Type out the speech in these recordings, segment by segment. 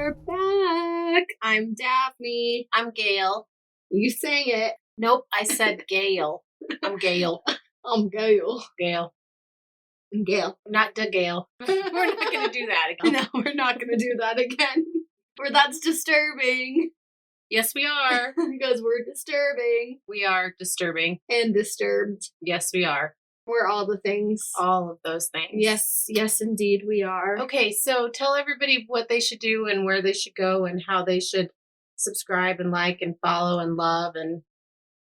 We're back. I'm Daphne. I'm Gail. You sang it. Nope, I said Gail. I'm Gail. I'm Gail. Gail. I'm Gail. Not the Gail. We're not going to do that again. No, we're not going to do that again. Or that's disturbing. Yes, we are. Because we're disturbing. We are disturbing. And disturbed. Yes, we are. We're all the things. All of those things. Yes, indeed we are. Okay, so tell everybody what they should do and where they should go and how they should subscribe and like and follow and love and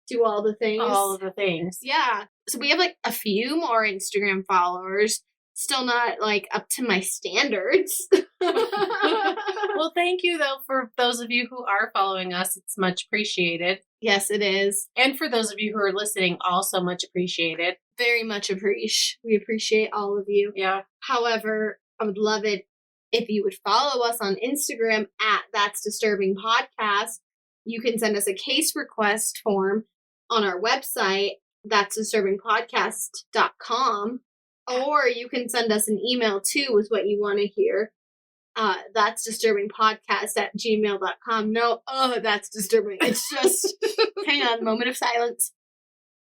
do all the things. All of the things. Yeah. So we have like a few more Instagram followers. Still not like up to my standards. Well, thank you though for those of you who are following us. It's much appreciated. Yes, it is. And for those of you who are listening, also much appreciated. Very much appreciate. We appreciate all of you. Yeah. However, I would love it if you would follow us on Instagram at That's Disturbing Podcast. You can send us a case request form on our website, that'sdisturbingpodcast.com. Or you can send us an email too with what you want to hear. That's disturbingpodcast@gmail.com. No, that's disturbing. It's just, hang on, moment of silence.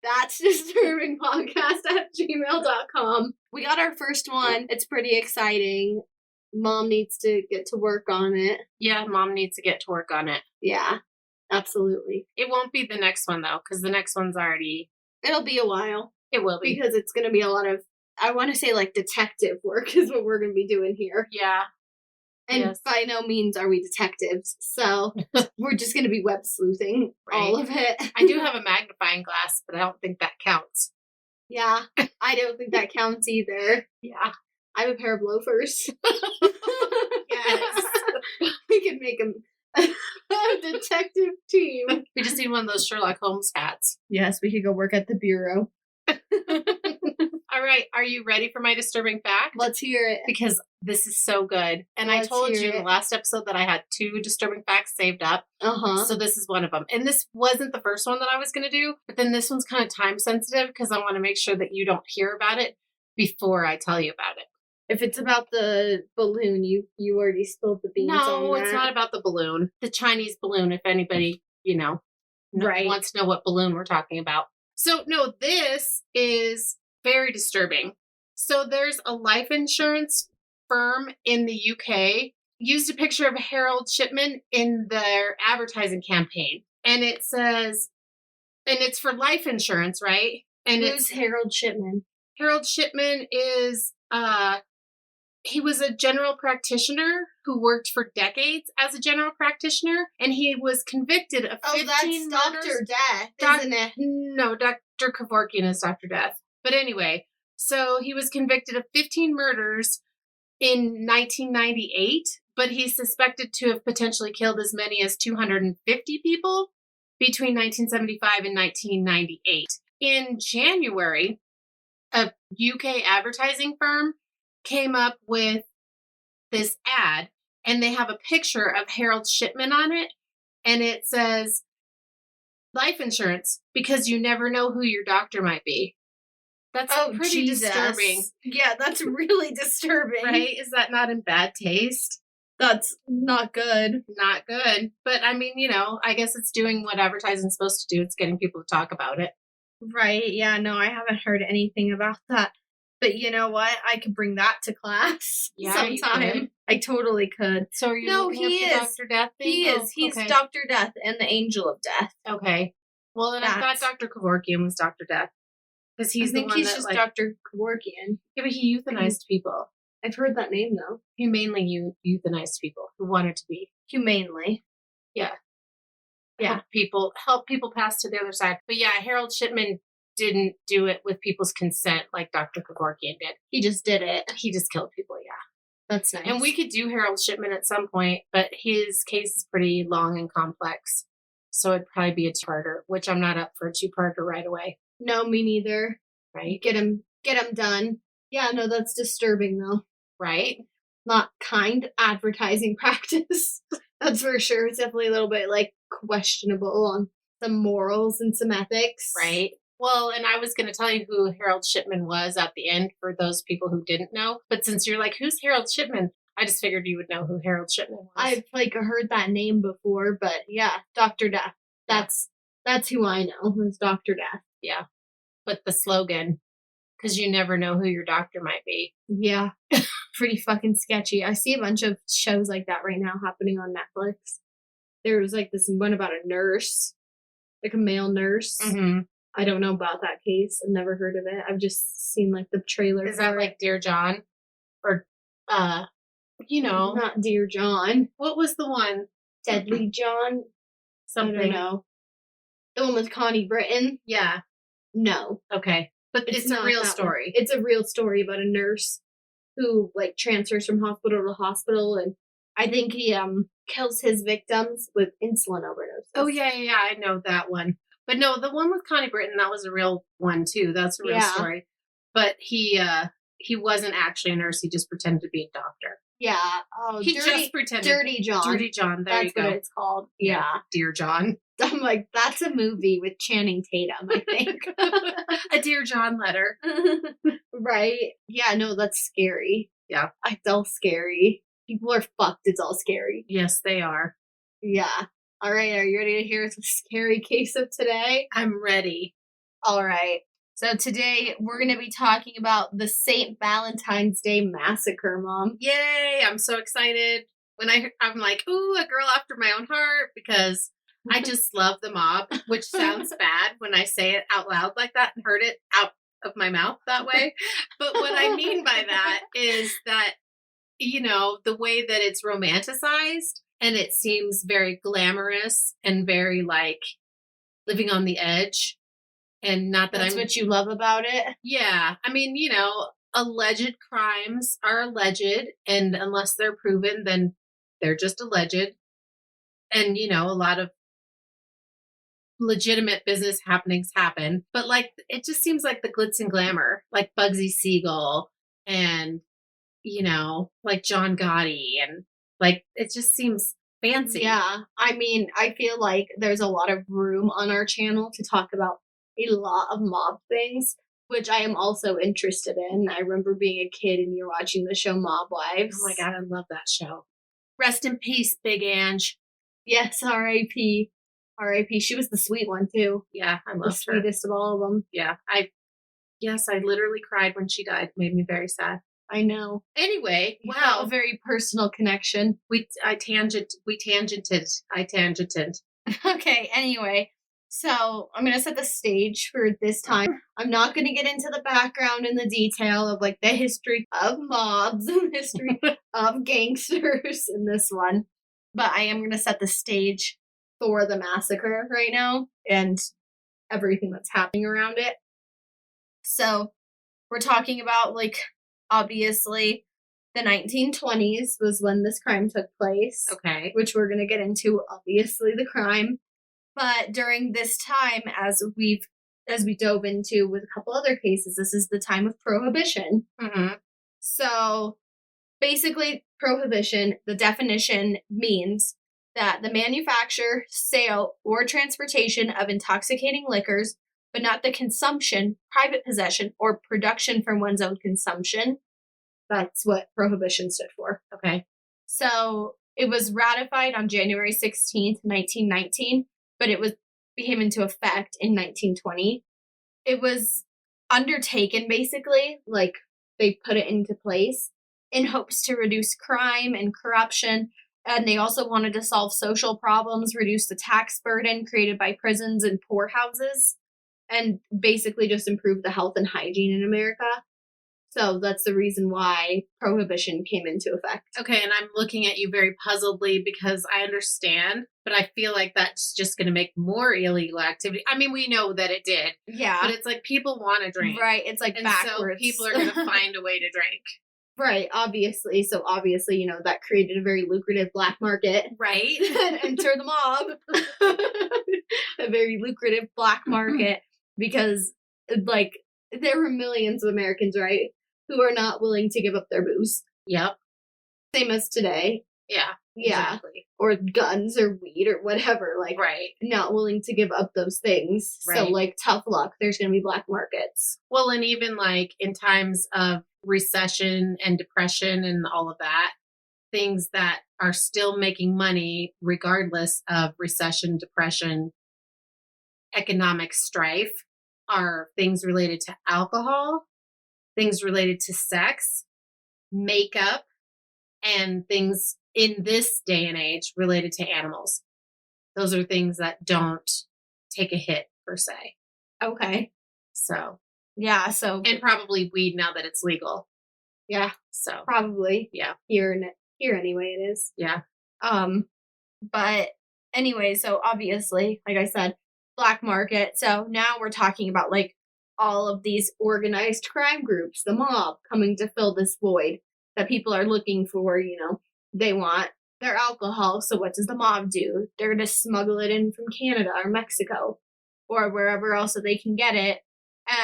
That's disturbingpodcast@gmail.com. We got our first one. It's pretty exciting. Mom needs to get to work on it. Yeah, Mom needs to get to work on it. Yeah, absolutely. It won't be the next one though, because the next one's already... It'll be a while. It will be. Because it's going to be a lot of, I want to say like detective work is what we're going to be doing here. Yeah. And by no means are we detectives, so we're just going to be web sleuthing all of it. I do have a magnifying glass, but I don't think that counts. Yeah, I don't think that counts either. Yeah. I have a pair of loafers. Yes. We could make a detective team. We just need one of those Sherlock Holmes hats. Yes, we could go work at the bureau. All right, are you ready for my disturbing fact? Let's hear it. Because this is so good. And I told you in the last episode that I had 2 disturbing facts saved up. Uh-huh. So this is one of them. And this wasn't the first one that I was going to do, but then this one's kind of time sensitive because I want to make sure that you don't hear about it before I tell you about it. If it's about the balloon, you already spilled the beans on that. No, it's not about the balloon. The Chinese balloon, if anybody, wants to know what balloon we're talking about. So, no, this is very disturbing. So there's a life insurance firm in the UK used a picture of Harold Shipman in their advertising campaign. And it says, and it's for life insurance, right? And who's Harold Shipman? Harold Shipman is, he was a general practitioner who worked for decades as a general practitioner, and he was convicted of 15 that's murders. Dr. Death, isn't it? No, Dr. Kevorkian is Dr. Death. But anyway, so he was convicted of 15 murders in 1998, but he's suspected to have potentially killed as many as 250 people between 1975 and 1998. In January, a UK advertising firm came up with this ad, and they have a picture of Harold Shipman on it, and it says, life insurance, because you never know who your doctor might be. That's pretty disturbing. Yeah, that's really disturbing. Right? Is that not in bad taste? That's not good. Not good. But I mean, I guess it's doing what advertising's supposed to do. It's getting people to talk about it. Right. Yeah, no, I haven't heard anything about that. But you know what? I could bring that to class sometime. I totally could. So are you looking up the Dr. Death thing? He is. He's okay. Dr. Death and the Angel of Death. Okay. Well, then I thought Dr. Kevorkian was Dr. Death. Because he's the one he's just Dr. Kevorkian. Yeah, but he euthanized people. I've heard that name, though. Humanely euthanized people who wanted to be. Humanely. Yeah. Yeah. Help people pass to the other side. But yeah, Harold Shipman didn't do it with people's consent like Dr. Kevorkian did. He just did it. He just killed people, yeah. That's nice. And we could do Harold Shipman at some point, but his case is pretty long and complex. So it'd probably be a 2-parter, which I'm not up for a 2-parter right away. No, me neither. Right? Get him done. Yeah, no, that's disturbing though. Right? Not kind advertising practice. That's for sure. It's definitely a little bit questionable on some morals and some ethics. Right. Well, and I was going to tell you who Harold Shipman was at the end for those people who didn't know. But since you're like, who's Harold Shipman? I just figured you would know who Harold Shipman was. I've heard that name before, but yeah, Dr. Death. That's who I know, is Dr. Death. Yeah. But the slogan, because you never know who your doctor might be. Yeah. Pretty fucking sketchy. I see a bunch of shows like that right now happening on Netflix. There's this one about a nurse, a male nurse. Mm-hmm. I don't know about that case. I've never heard of it. I've just seen the trailer. Is that Dear John? Or, not Dear John. What was the one? Deadly John? Something. I don't know. The one with Connie Britton? Yeah. No. Okay. But it's a real story. One. It's a real story about a nurse who transfers from hospital to hospital, and I think he kills his victims with insulin overdoses. Oh yeah, I know that one. But no, the one with Connie Britton, that was a real one too. That's a real story. But he wasn't actually a nurse. He just pretended to be a doctor. Yeah. Oh, he just pretended. Dirty John. Dirty John. There you go. That's what it's called. Yeah. Dear John. I'm that's a movie with Channing Tatum, I think. A Dear John letter. Right? Yeah, no, that's scary. Yeah. It's all scary. People are fucked. It's all scary. Yes, they are. Yeah. All right. Are you ready to hear the scary case of today? I'm ready. All right. So today we're going to be talking about the St. Valentine's Day Massacre, Mom. Yay! I'm so excited. When I'm like, ooh, a girl after my own heart, because I just love the mob, which sounds bad when I say it out loud like that and heard it out of my mouth that way. But what I mean by that is that, the way that it's romanticized and it seems very glamorous and very living on the edge. And not that That's what you love about it? Yeah. I mean, alleged crimes are alleged, and unless they're proven, then they're just alleged. And, a lot of legitimate business happenings happen. But, it just seems like the glitz and glamour, like Bugsy Siegel and, John Gotti. And, it just seems fancy. Yeah. I mean, I feel like there's a lot of room on our channel to talk about a lot of mob things, which I am also interested in. I remember being a kid and you're watching the show Mob Wives. Oh my God, I love that show. Rest in peace, Big Ange. Yes, R.I.P. R.I.P. She was the sweet one too. Yeah, I love the sweetest of all of them. Yeah, I literally cried when she died. It made me very sad. I know. Anyway, wow, a very personal connection. I tangented. Okay, anyway. So I'm going to set the stage for this time. I'm not going to get into the background and the detail of the history of mobs and the history of gangsters in this one. But I am going to set the stage for the massacre right now and everything that's happening around it. So we're talking about obviously the 1920s was when this crime took place. Okay. Which we're going to get into, obviously, the crime. But during this time, as we dove into with a couple other cases, this is the time of Prohibition. Mm-hmm. So basically, Prohibition, the definition means that the manufacture, sale, or transportation of intoxicating liquors, but not the consumption, private possession, or production for one's own consumption. That's what Prohibition stood for. Okay. So it was ratified on January 16th, 1919. But it became into effect in 1920. It was undertaken, basically, they put it into place in hopes to reduce crime and corruption. And they also wanted to solve social problems, reduce the tax burden created by prisons and poorhouses, and basically just improve the health and hygiene in America. So that's the reason why Prohibition came into effect. Okay, and I'm looking at you very puzzledly because I understand, but I feel like that's just going to make more illegal activity. I mean, we know that it did. Yeah. But it's people want to drink. Right, it's and backwards. So people are going to find a way to drink. Right, obviously. So obviously, that created a very lucrative black market. Right. And enter the mob. A very lucrative black market because, there were millions of Americans, right, who are not willing to give up their booze. Yep. Same as today. Yeah. Yeah. Exactly. Or guns or weed or whatever. Right. Not willing to give up those things. Right. So, tough luck. There's going to be black markets. Well, and even in times of recession and depression and all of that, things that are still making money regardless of recession, depression, economic strife are things related to alcohol, things related to sex, makeup, and things in this day and age related to animals. Those are things that don't take a hit per se. Okay. So, yeah. So, and probably weed now that it's legal. Yeah. So, probably. Yeah. Here anyway, it is. Yeah. But anyway, so obviously, like I said, black market. So now we're talking about like all of these organized crime groups, the mob coming to fill this void that people are looking for. You know, they want their alcohol. So what does the mob do? They're going to smuggle it in from Canada or Mexico or wherever else that they can get it.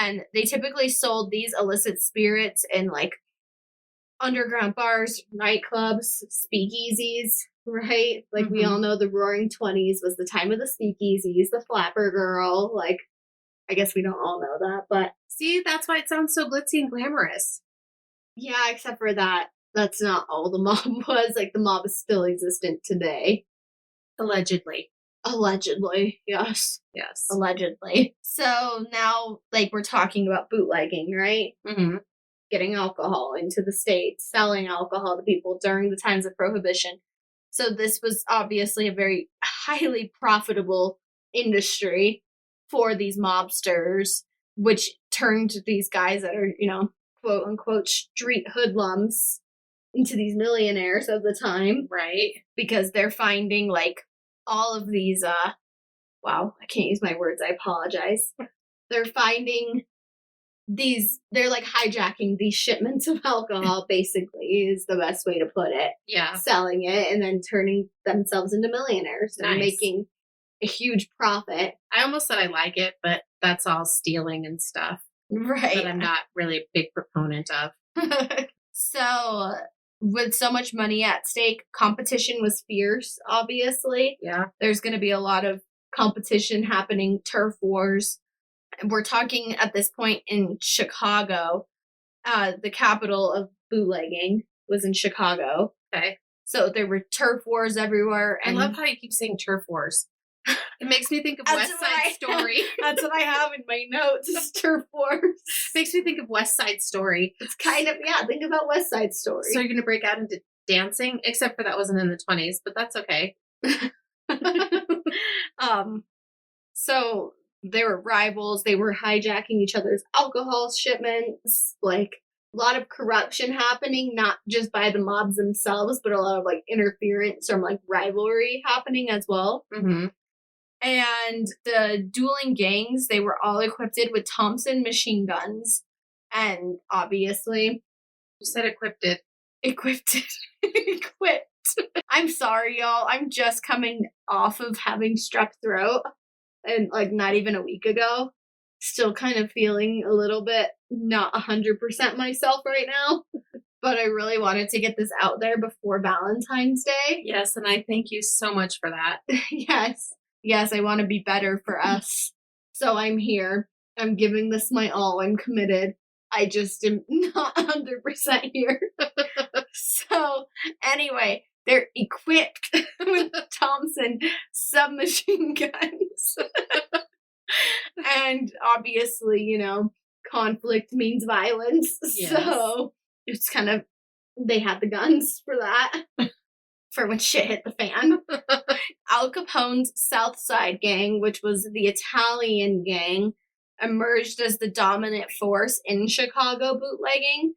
And they typically sold these illicit spirits in like underground bars, nightclubs, speakeasies, right? Like we all know the Roaring 20s was the time of the speakeasies, the Flapper Girl. Like, I guess we don't all know that, but see, that's why it sounds so glitzy and glamorous. Yeah, except for that, that's not all the mob was. Like, the mob is still existent today. Allegedly. Allegedly, yes. Yes. Allegedly. So now, like, we're talking about bootlegging, right? Mm-hmm. Getting alcohol into the States, selling alcohol to people during the times of Prohibition. So this was obviously a very highly profitable industry for these mobsters, which turned these guys that are, you know, quote unquote street hoodlums into these millionaires of the time. Right. Because they're finding like all of these, wow, I can't use my words, I apologize. They're finding they're like hijacking these shipments of alcohol, basically, is the best way to put it. Yeah. Selling it and then turning themselves into millionaires and making a huge profit. I almost said I like it, but that's all stealing and stuff. Right. That I'm not really a big proponent of. So, with so much money at stake, competition was fierce, obviously. Yeah. There's going to be a lot of competition happening, turf wars. We're talking at this point in Chicago. The capital of bootlegging was in Chicago. Okay. So there were turf wars everywhere. And I love how you keep saying turf wars. It makes me think of West Side Story. That's what I have in my notes, is turf wars. Makes me think of West Side Story. It's kind of, yeah, think about West Side Story. So you're going to break out into dancing? Except for that wasn't in the 20s, but that's okay. So they were rivals. They were hijacking each other's alcohol shipments. Like, a lot of corruption happening, not just by the mobs themselves, but a lot of like interference from like rivalry happening as well. Mm-hmm. And the dueling gangs, they were all equipped with Thompson machine guns. And obviously... You said equipped. Equipped. I'm sorry, y'all. I'm just coming off of having strep throat. And like not even a week ago. Still kind of feeling a little bit not 100% myself right now. But I really wanted to get this out there before Valentine's Day. Yes, and I thank you so much for that. Yes, I want to be better for us. So I'm here. I'm giving this my all. I'm committed. I just am not 100% here. So anyway, they're equipped with Thompson submachine guns. And obviously, you know, conflict means violence. Yes. So it's kind of, they had the guns for that. For when shit hit the fan. Al Capone's South Side Gang, which was the Italian gang, emerged as the dominant force in Chicago bootlegging,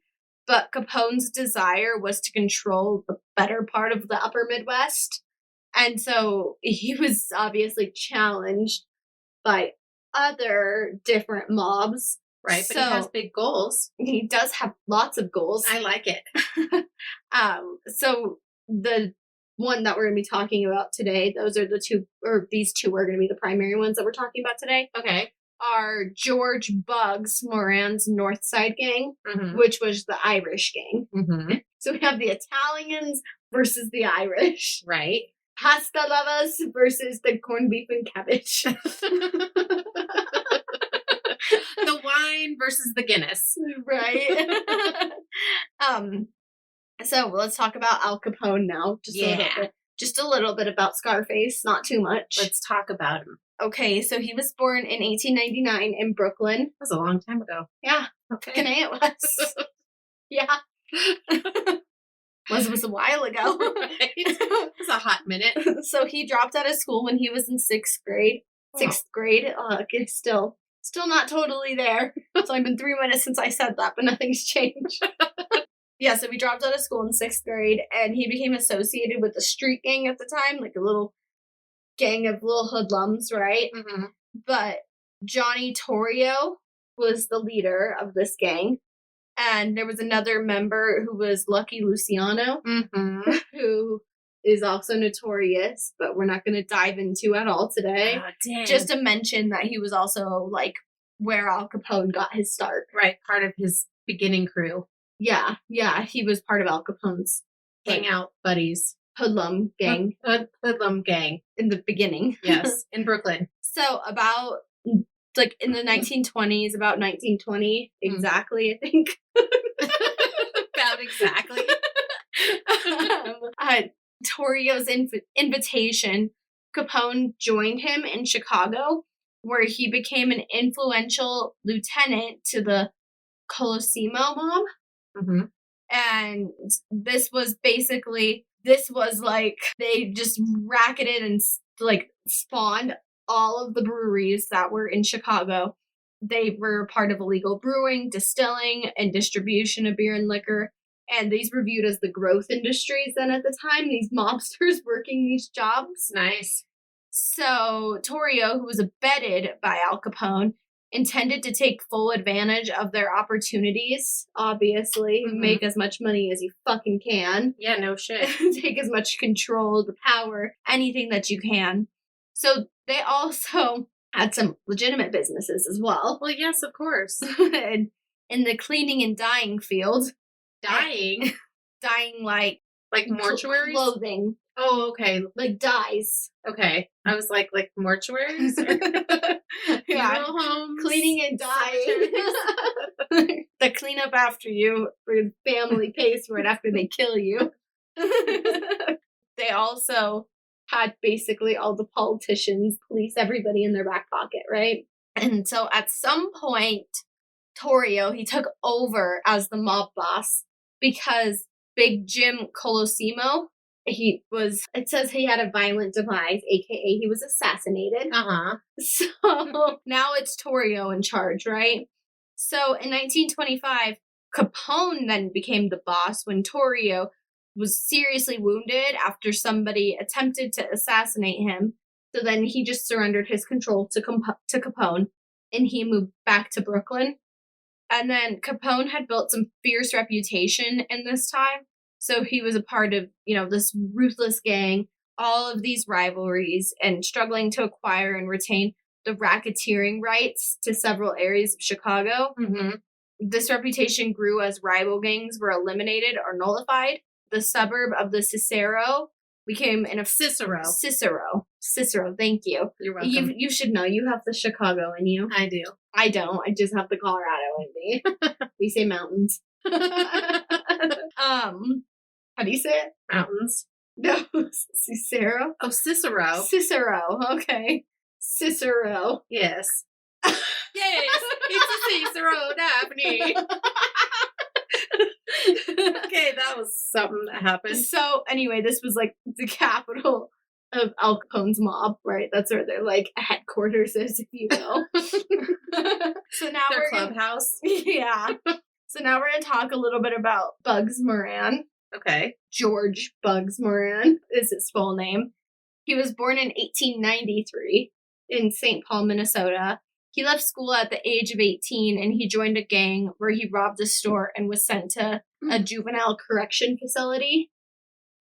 but Capone's desire was to control the better part of the upper Midwest, and so he was obviously challenged by other different mobs. Right, but he has big goals. He does have lots of goals. I like it. So the one that we're going to be talking about today, those are the two, or these two are going to be the primary ones that we're talking about today. Okay. Are George Buggs Moran's North Side Gang, which was the Irish gang. Mm-hmm. So we have the Italians versus the Irish. Right. Pasta lovers versus the corned beef and cabbage. The wine versus the Guinness. Right. So let's talk about Al Capone now. Just a little bit about Scarface, not too much. Let's talk about him. Okay, so he was born in 1899 in Brooklyn. That was a long time ago. Yeah. Okay. It was. Yeah. was a while ago. Right. It was a hot minute. So he dropped out of school when he was in 6th grade. 6th grade. It's still not totally there. It's only been 3 minutes since I said that, but nothing's changed. Yeah, so he dropped out of school in 6th grade, and he became associated with the street gang at the time, like a little gang of little hoodlums, right? Mm-hmm. But Johnny Torrio was the leader of this gang. And there was another member who was Lucky Luciano, who is also notorious, but we're not going to dive into at all today. Oh, damn. Just to mention that he was also, like, where Al Capone got his start. Right, part of his beginning crew. Yeah, he was part of Al Capone's hangout buddies. Hoodlum gang. Hoodlum gang. In the beginning. Yes, in Brooklyn. So about, like, in the 1920s, about 1920, exactly, I think. About exactly. Torrio's invitation, Capone joined him in Chicago, where he became an influential lieutenant to the Colosimo mob. Mm-hmm. And this was like, they just racketed and, like, spawned all of the breweries that were in Chicago. They were part of illegal brewing, distilling, and distribution of beer and liquor. And these were viewed as the growth industries then at the time, these mobsters working these jobs. Nice. So Torrio, who was abetted by Al Capone, intended to take full advantage of their opportunities, obviously. Make as much money as you fucking can. Yeah, no shit. Take as much control, the power, anything that you can. So they also had some legitimate businesses as well. Well, yes, of course. And in the cleaning and dyeing field. Dyeing? Dyeing like mortuaries? Clothing. Oh, okay. Like dyes. Okay. I was like mortuaries? Yeah. Homes? Cleaning and dyeing. The cleanup after you, for your family pays for it after they kill you. They also had basically all the politicians, police, everybody in their back pocket, right? And so at some point, Torrio, he took over as the mob boss because Big Jim Colosimo, it says he had a violent demise, aka he was assassinated. So now it's Torrio in charge, right? So in 1925, Capone then became the boss when Torrio was seriously wounded after somebody attempted to assassinate him. So then he just surrendered his control to Capone, and he moved back to Brooklyn. And then Capone had built some fierce reputation in this time. So he was a part of, this ruthless gang, all of these rivalries, and struggling to acquire and retain the racketeering rights to several areas of Chicago. Mm-hmm. This reputation grew as rival gangs were eliminated or nullified. The suburb of the Cicero became Cicero, thank you. You're welcome. You should know. You have the Chicago in you. I do. I don't. I just have the Colorado in me. We say mountains. How do you say it? Mountains. No, Cicero. Oh, Cicero. Cicero. Okay. Cicero. Yes. Yes, it's a Cicero, Daphne. Okay, that was something that happened. So anyway, this was like the capital of Al Capone's mob, right? That's where their headquarters is, if you will. So now their clubhouse. Yeah. So now we're gonna talk a little bit about Bugs Moran. Okay. George Bugs Moran is his full name. He was born in 1893 in St. Paul, Minnesota. He left school at the age of 18 and he joined a gang where he robbed a store and was sent to a juvenile correction facility.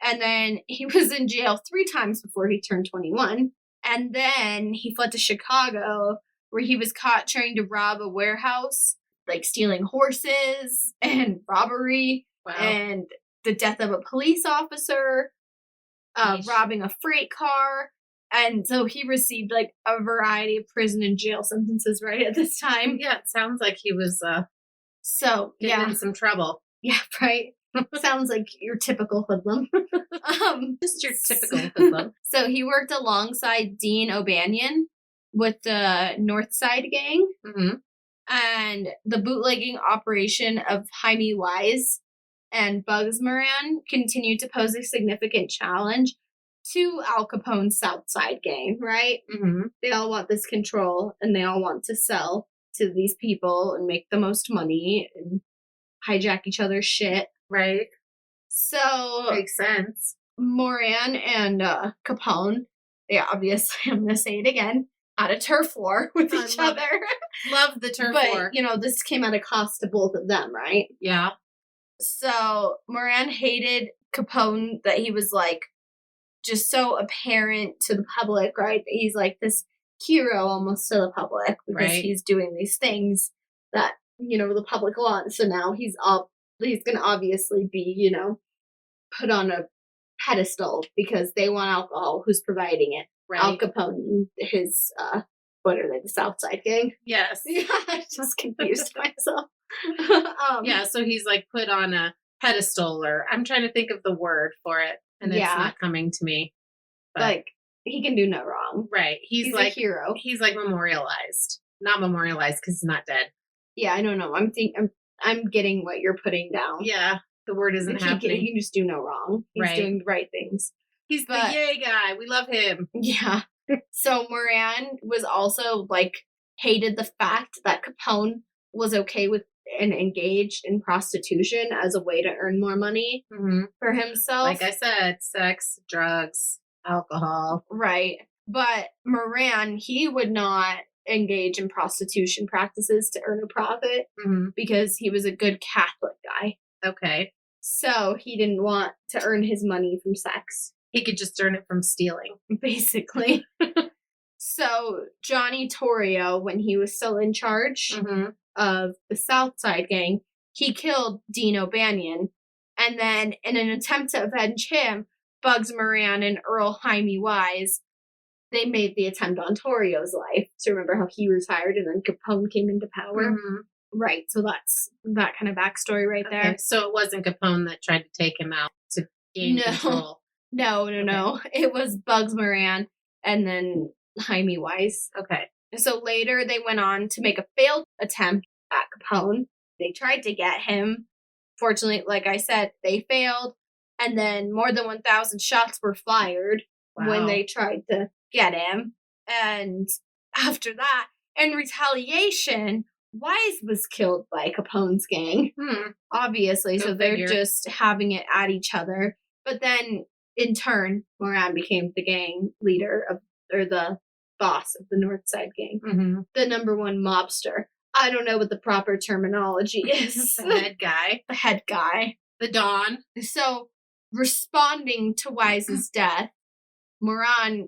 And then he was in jail 3 times before he turned 21. And then he fled to Chicago where he was caught trying to rob a warehouse, like stealing horses and robbery. Wow. And the death of a police officer, robbing a freight car. And so he received a variety of prison and jail sentences right at this time. Yeah, it sounds like he was getting in some trouble. Yeah, right. Sounds like your typical hoodlum. Just your typical hoodlum. So he worked alongside Dean O'Banion with the North Side Gang. Mm-hmm. And the bootlegging operation of Jaime Wise and Bugs Moran continued to pose a significant challenge to Al Capone's South Side Gang, right? Mm-hmm. They all want this control, and they all want to sell to these people and make the most money and hijack each other's shit. Right. So Makes sense. Moran and Capone, they obviously, I'm going to say it again, had a turf war with each other. Love the turf war. But, this came at a cost to both of them, right? Yeah. So Moran hated Capone that he was, like, just so apparent to the public, right? That he's, like, this hero almost to the public because he's doing these things that, the public wants. So now he's going to obviously be, put on a pedestal because they want alcohol. Who's providing it? Right. Al Capone, his, what are they, the South Side Gang? Yes. Yeah, I just confused myself. Yeah, so he's like put on a pedestal, or I'm trying to think of the word for it, and it's not coming to me. But like, he can do no wrong. Right. He's like a hero. He's like memorialized. Not memorialized because he's not dead. Yeah, I don't know. I'm getting what you're putting down. Yeah, the word isn't happening. He can just do no wrong. He's doing the right things. He's the yay guy. We love him. Yeah. So Moran was also hated the fact that Capone was okay with and engaged in prostitution as a way to earn more money for himself. Like I said, sex, drugs, alcohol. Right. But Moran, he would not engage in prostitution practices to earn a profit because he was a good Catholic guy. Okay. So he didn't want to earn his money from sex. He could just earn it from stealing. Basically. So Johnny Torrio, when he was still in charge of the South Side Gang, he killed Dean O'Banion. And then in an attempt to avenge him, Bugs Moran and Earl Jaime Wise, they made the attempt on Torrio's life. So remember how he retired and then Capone came into power? Right. So that's that kind of backstory right there. So it wasn't Capone that tried to take him out to gain control. No. It was Bugs Moran and then Jaime Wise. Okay. So later they went on to make a failed attempt at Capone. They tried to get him. Fortunately, like I said, they failed. And then more than 1,000 shots were fired when they tried to get him. And after that, in retaliation, Wise was killed by Capone's gang. Obviously. So they're just having it at each other. But then in turn, Moran became the gang leader or the boss of the North Side Gang. The number one mobster. I don't know what the proper terminology is. The head guy. The head guy. The Don. So, responding to Wise's death, Moran,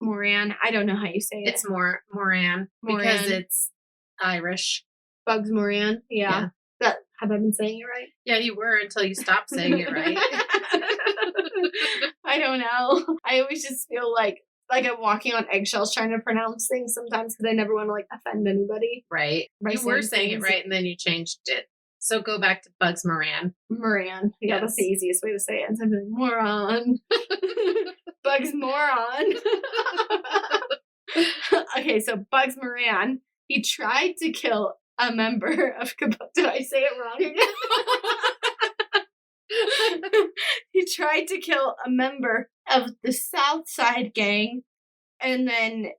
I don't know how you say it. It's Moran. Because it's Irish. Bugs Moran. Yeah. Have I been saying it right? Yeah, you were until you stopped saying it right. I don't know. I always just feel like I'm walking on eggshells trying to pronounce things sometimes because I never want to offend anybody. Right. You were saying it right and then you changed it. So go back to Bugs Moran. Moran. Yeah, that's the easiest way to say it. Instead of like, moron. Bugs Moron. Okay, so Bugs Moran, he tried to kill a member of Did I say it wrong again? He tried to kill a member of the South Side Gang, and then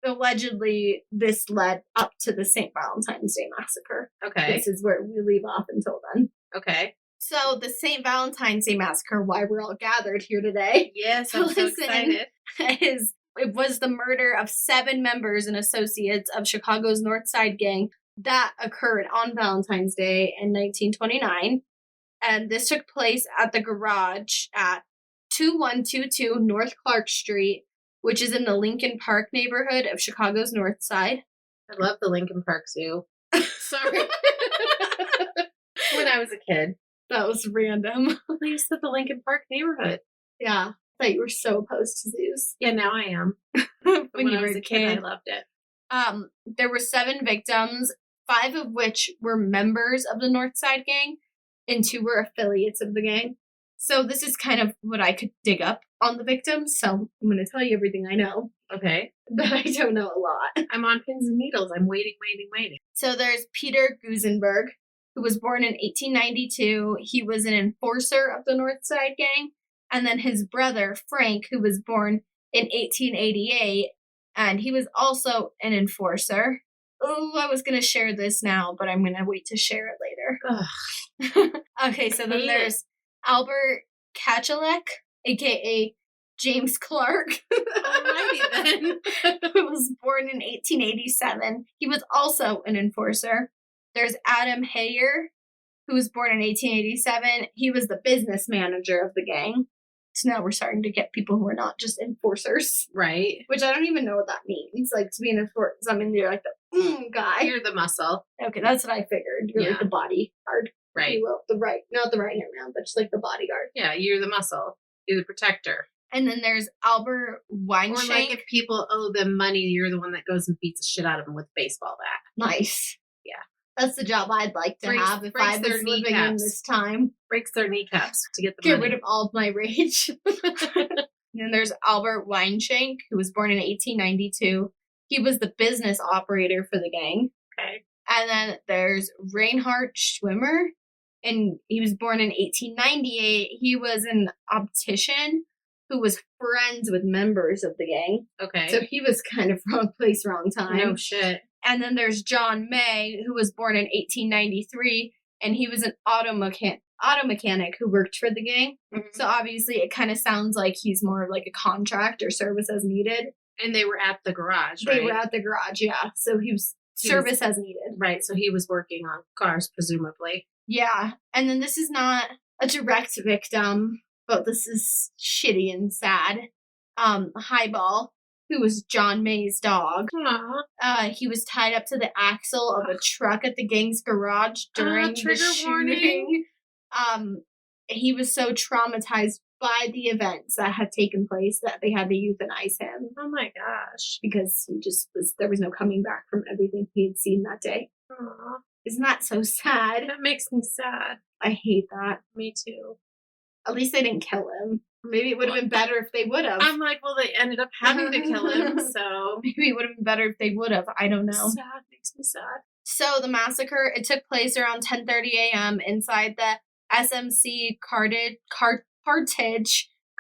allegedly this led up to the St. Valentine's Day Massacre. Okay. This is where we leave off until then. Okay. So the St. Valentine's Day Massacre, why we're all gathered here today. Yes, I'm so excited. It was the murder of 7 members and associates of Chicago's North Side Gang that occurred on Valentine's Day in 1929. And this took place at the garage at 2122 North Clark Street, which is in the Lincoln Park neighborhood of Chicago's North Side. I love the Lincoln Park Zoo. Sorry. When I was a kid. That was random. You said the Lincoln Park neighborhood. Yeah. I thought you were so opposed to zoos. Yeah, now I am. When you were a kid, I loved it. There were 7 victims, 5 of which were members of the North Side Gang, and 2 were affiliates of the gang. So this is kind of what I could dig up on the victims. So I'm going to tell you everything I know. Okay. But I don't know a lot. I'm on pins and needles. I'm waiting. So there's Peter Gusenberg, who was born in 1892. He was an enforcer of the North Side Gang. And then his brother, Frank, who was born in 1888. And he was also an enforcer. Oh, I was going to share this now, but I'm going to wait to share it later. Okay, so then there's Albert Kachalek, a.k.a. James Clark. Alrighty then. Who was born in 1887. He was also an enforcer. There's Adam Hayer, who was born in 1887. He was the business manager of the gang. So now we're starting to get people who are not just enforcers. Right. Which I don't even know what that means. Like, to be an enforcer, I mean, you're like the guy. You're the muscle. Okay, that's what I figured. You're like the bodyguard. Right. You will. Not the right hand man, but just like the bodyguard. Yeah, you're the muscle. You're the protector. And then there's Albert Weinshank. Or like if people owe them money, you're the one that goes and beats the shit out of them with a baseball bat. Nice. Yeah. That's the job I'd like to have if I was living in this time. Breaks their kneecaps to get the money. money. Get rid of all of my rage. And then there's Albert Weinshank, who was born in 1892. He was the business operator for the gang. Okay. And then there's Reinhard Schwimmer, and he was born in 1898. He was an optician who was friends with members of the gang. Okay. So he was kind of wrong place, wrong time. No shit. And then there's John May, who was born in 1893, and he was an auto mechanic who worked for the gang. Mm-hmm. So obviously it kind of sounds like he's more of like a contract or service as needed. And they were at the garage, right? They were at the garage, yeah. So he was service as needed. Right, so he was working on cars, presumably. Yeah, and then this is not a direct victim, but this is shitty and sad. Highball, who was John May's dog. He was tied up to the axle of a truck at the gang's garage during the shooting. Warning. He was so traumatized by the events that had taken place that they had to euthanize him. Oh my gosh. Because there was no coming back from everything he had seen that day. Aww. Isn't that so sad? That makes me sad. I hate that. Me too. At least they didn't kill him. Maybe it would have been better if they would have. I'm like, well, they ended up having to kill him, so. Maybe it would have been better if they would have. I don't know. Sad. Makes me sad. So the massacre, it took place around 10:30 a.m. inside the SMC Cartage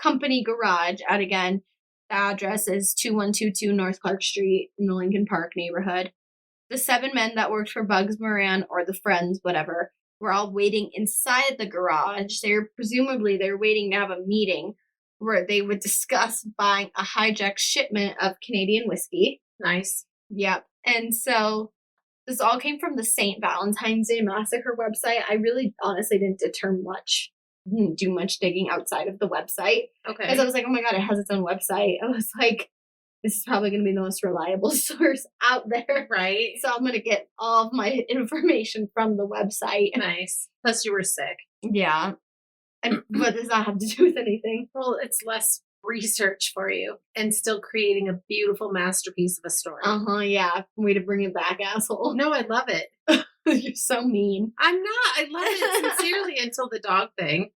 Company garage at, again, the address is 2122 North Clark Street in the Lincoln Park neighborhood. The 7 men that worked for Bugs Moran, or the friends, whatever, were all waiting inside the garage. They were waiting to have a meeting where they would discuss buying a hijacked shipment of Canadian whiskey. Nice. Yep. And so this all came from the St. Valentine's Day Massacre website. I really honestly didn't do much digging outside of the website. Okay. Because I was like, oh my God, it has its own website. I was like, this is probably going to be the most reliable source out there. Right. So I'm going to get all of my information from the website. Nice. Plus you were sick. Yeah. And what does that have to do with anything? Well, it's less research for you and still creating a beautiful masterpiece of a story. Yeah. Way to bring it back, asshole. No, I love it. You're so mean. I'm not. I love it sincerely until the dog thing.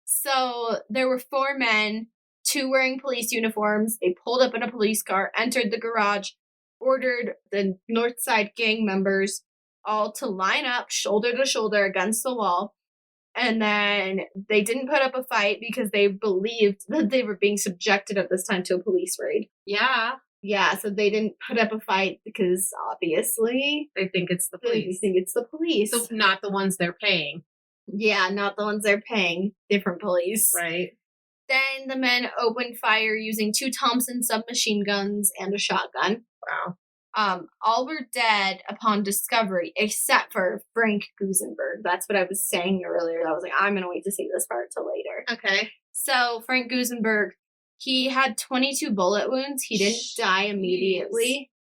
So there were 4 men, 2 wearing police uniforms. They pulled up in a police car, entered the garage, ordered the North Side gang members all to line up shoulder to shoulder against the wall. And then they didn't put up a fight because they believed that they were being subjected at this time to a police raid. Yeah. Yeah, so they didn't put up a fight because obviously they think it's the police. They think it's the police. So not the ones they're paying. Yeah, not the ones they're paying. Different police. Right. Then the men opened fire using 2 Thompson submachine guns and a shotgun. Wow. All were dead upon discovery, except for Frank Gusenberg. That's what I was saying earlier. I was like, I'm going to wait to see this part till later. Okay. So Frank Gusenberg, he had 22 bullet wounds. He didn't die immediately.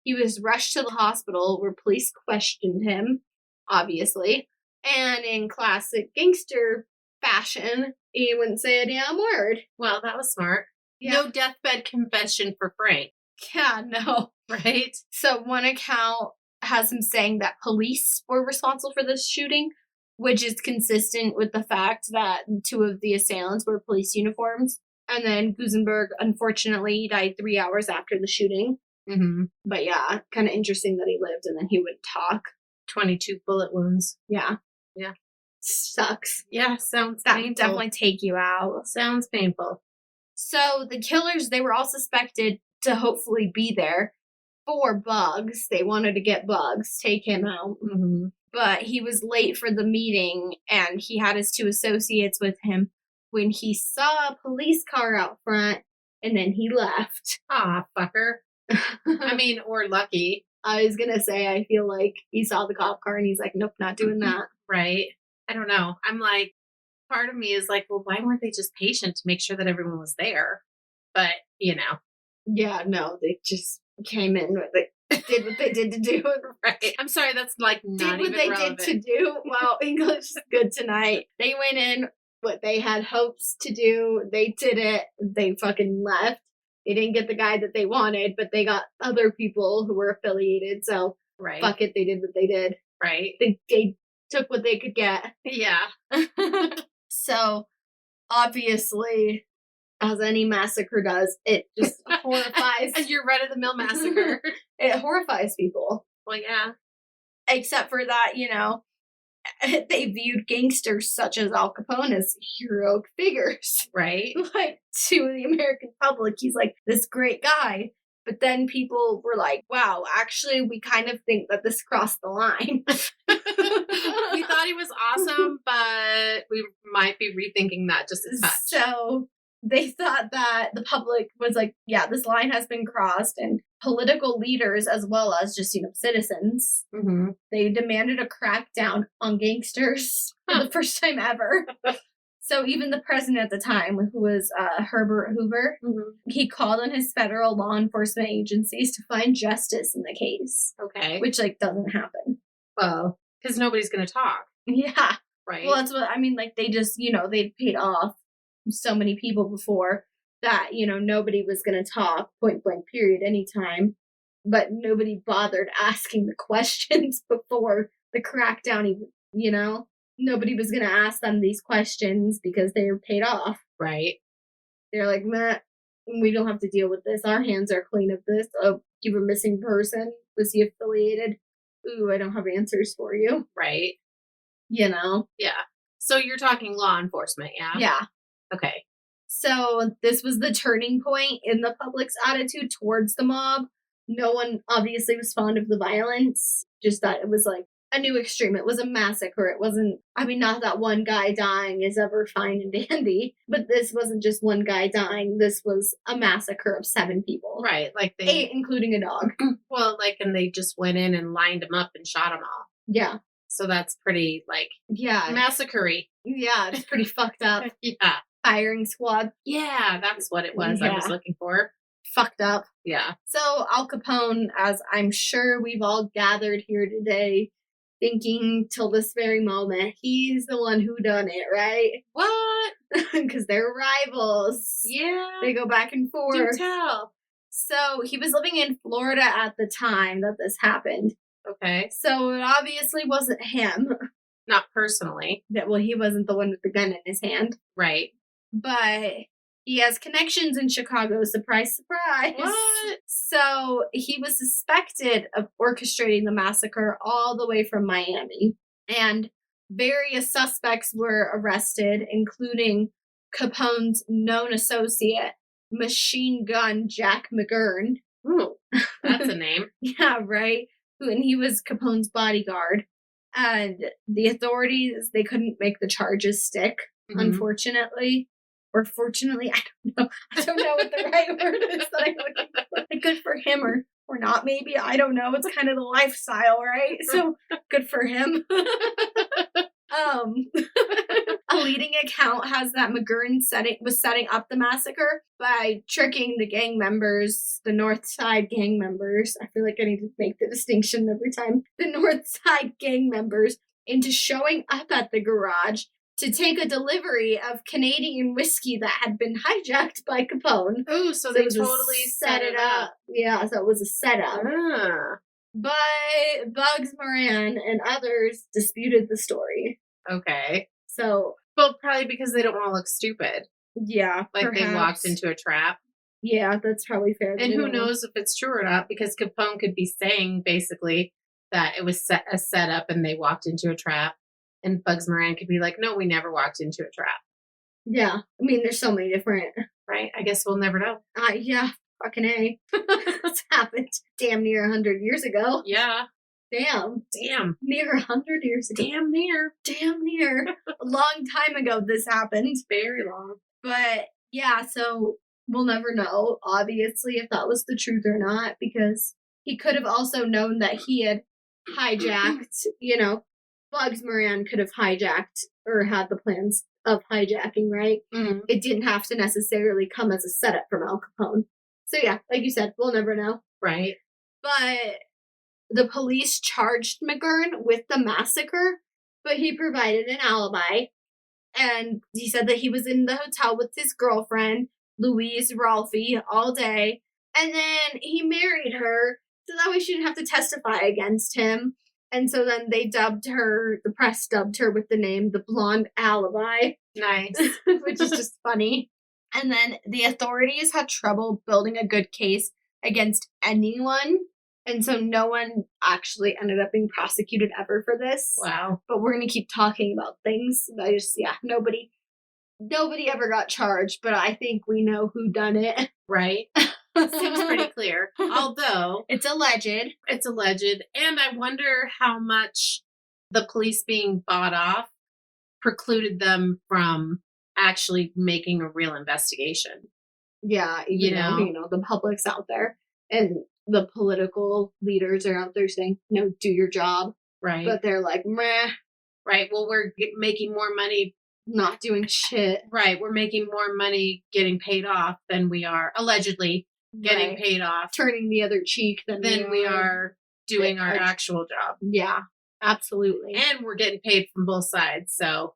He was rushed to the hospital where police questioned him, obviously. And in classic gangster fashion, he wouldn't say a damn word. Well, that was smart. Yeah. No deathbed confession for Frank. Yeah, no. Right? So one account has him saying that police were responsible for this shooting, which is consistent with the fact that 2 of the assailants were police uniforms. And then Gusenberg, unfortunately, died 3 hours after the shooting. Mm-hmm. But yeah, kind of interesting that he lived and then he would talk. 22 bullet wounds. Yeah. Yeah. Sucks. Yeah, sounds That painful. would definitely take you out. Sounds painful. So the killers, they were all suspected to hopefully be there for Bugs. They wanted to get Bugs, take him out. Mm-hmm. But he was late for the meeting, and he had his 2 associates with him when he saw a police car out front, and then he left. Ah, fucker. I mean, or lucky. I was gonna say, I feel like he saw the cop car, and he's like, nope, not doing that. Right. I don't know. I'm like, part of me is like, well, why weren't they just patient to make sure that everyone was there? But, you know. Yeah, no, they just came in with it. Did what they did to do. Right. I'm sorry, that's like not did what even they relevant. did to do. Wow, English is good tonight. They went in what they had hopes to do. They did it. They fucking left. They didn't get the guy that they wanted, but they got other people who were affiliated. So Right. fuck it, they did what they did. Right. They took what they could get. Yeah. So obviously, as any massacre does, it just horrifies. As your run-of-the-mill massacre. It horrifies people. Well, yeah. Except for that, you know, they viewed gangsters such as Al Capone as heroic figures. Right. Like, to the American public, he's like this great guy. But then people were like, wow, actually, we kind of think that this crossed the line. We thought he was awesome, but we might be rethinking that just a touch. So they thought that the public was like, yeah, this line has been crossed. And political leaders, as well as just, you know, citizens, Mm-hmm. they demanded a crackdown on gangsters for the first time ever. So even the president at the time, who was Herbert Hoover, he called on his federal law enforcement agencies to find justice in the case. Okay. Which, like, doesn't happen. Well, because nobody's going to talk. Yeah. Right. Well, that's what, I mean, like, they just, you know, they'd paid off so many people before that, you know, nobody was going to talk, point blank period, anytime. But nobody bothered asking the questions before the crackdown, even, you know? Nobody was going to ask them these questions because they were paid off. Right. They're like, meh, we don't have to deal with this. Our hands are clean of this. Oh, you were a missing person. Was he affiliated? Ooh, I don't have answers for you. Right. You know? Yeah. So you're talking law enforcement, yeah? Yeah. Okay. So this was the turning point in the public's attitude towards the mob. No one obviously was fond of the violence. Just that it was like a new extreme. It was a massacre. It wasn't, I mean, not that one guy dying is ever fine and dandy, but this wasn't just one guy dying. This was a massacre of 7 people. Right. Like 8, including a dog. Well, like, and they just went in and lined them up and shot them all. Yeah. So that's pretty, like, Yeah. massacre-y. Yeah, it's pretty fucked up. Yeah. Firing squad. Yeah, that's what it was I was looking for. Fucked up. Yeah. So Al Capone, as I'm sure we've all gathered here today, thinking till this very moment, he's the one who done it, right? What? Because they're rivals. Yeah. They go back and Do forth. tell. So he was living in Florida at the time that this happened. Okay. So it obviously wasn't him. Not personally. Well, he wasn't the one with the gun in his hand. Right. But he has connections in Chicago. Surprise, surprise. What? So he was suspected of orchestrating the massacre all the way from Miami. And various suspects were arrested, including Capone's known associate, Machine Gun Jack McGurn. Ooh, that's a name. Yeah, right? And he was Capone's bodyguard. And the authorities, they couldn't make the charges stick, unfortunately. Or fortunately, I don't know. I don't know what the right word is that I'm looking for. Like, good for him or not, maybe. I don't know. It's kind of the lifestyle, right? So good for him. A leading account has that McGurn was setting up the massacre by tricking the gang members, the North Side gang members. I feel like I need to make the distinction every time. The North Side gang members into showing up at the garage to take a delivery of Canadian whiskey that had been hijacked by Capone. Ooh, so they totally set it up. Yeah, so it was a setup. Ah. But Bugs Moran and others disputed the story. Okay. So, Well, probably because they don't want to look stupid. yeah, Like they walked perhaps. into a trap. Yeah, that's probably fair. And who knows if it's true or not, because Capone could be saying basically that it was a setup and they walked into a trap. And Bugs Moran could be like, no, we never walked into a trap. Yeah. I mean, there's so many different. Right? I guess we'll never know. Yeah, fucking A. This happened damn near 100 years ago. Yeah. Damn. Near 100 years ago. Damn near. Damn near. A long time ago this happened. Very long. But yeah, so we'll never know, obviously, if that was the truth or not, because he could have also known that he had hijacked, Bugs Moran could have hijacked or had the plans of hijacking, right? Mm-hmm. It didn't have to necessarily come as a setup from Al Capone. So yeah, like you said, we'll never know. Right. But the police charged McGurn with the massacre, but he provided an alibi. And he said that he was in the hotel with his girlfriend, Louise Rolfe, all day. And then he married her, so that way she didn't have to testify against him. And so then the press dubbed her with the name The Blonde Alibi. Nice. Which is just funny. And then the authorities had trouble building a good case against anyone. And so no one actually ended up being prosecuted ever for this. Wow. But we're going to keep talking about things. Nobody ever got charged, but I think we know who done it. Right. Seems pretty clear. Although it's alleged. It's alleged. And I wonder how much the police being bought off precluded them from actually making a real investigation. Yeah, the public's out there and the political leaders are out there saying, do your job. Right. But they're like, meh. Right. Well, we're making more money not doing shit. Right. We're making more money getting paid off than we are allegedly getting paid off. Turning the other cheek than we are doing our actual job. Yeah, absolutely. And we're getting paid from both sides. So,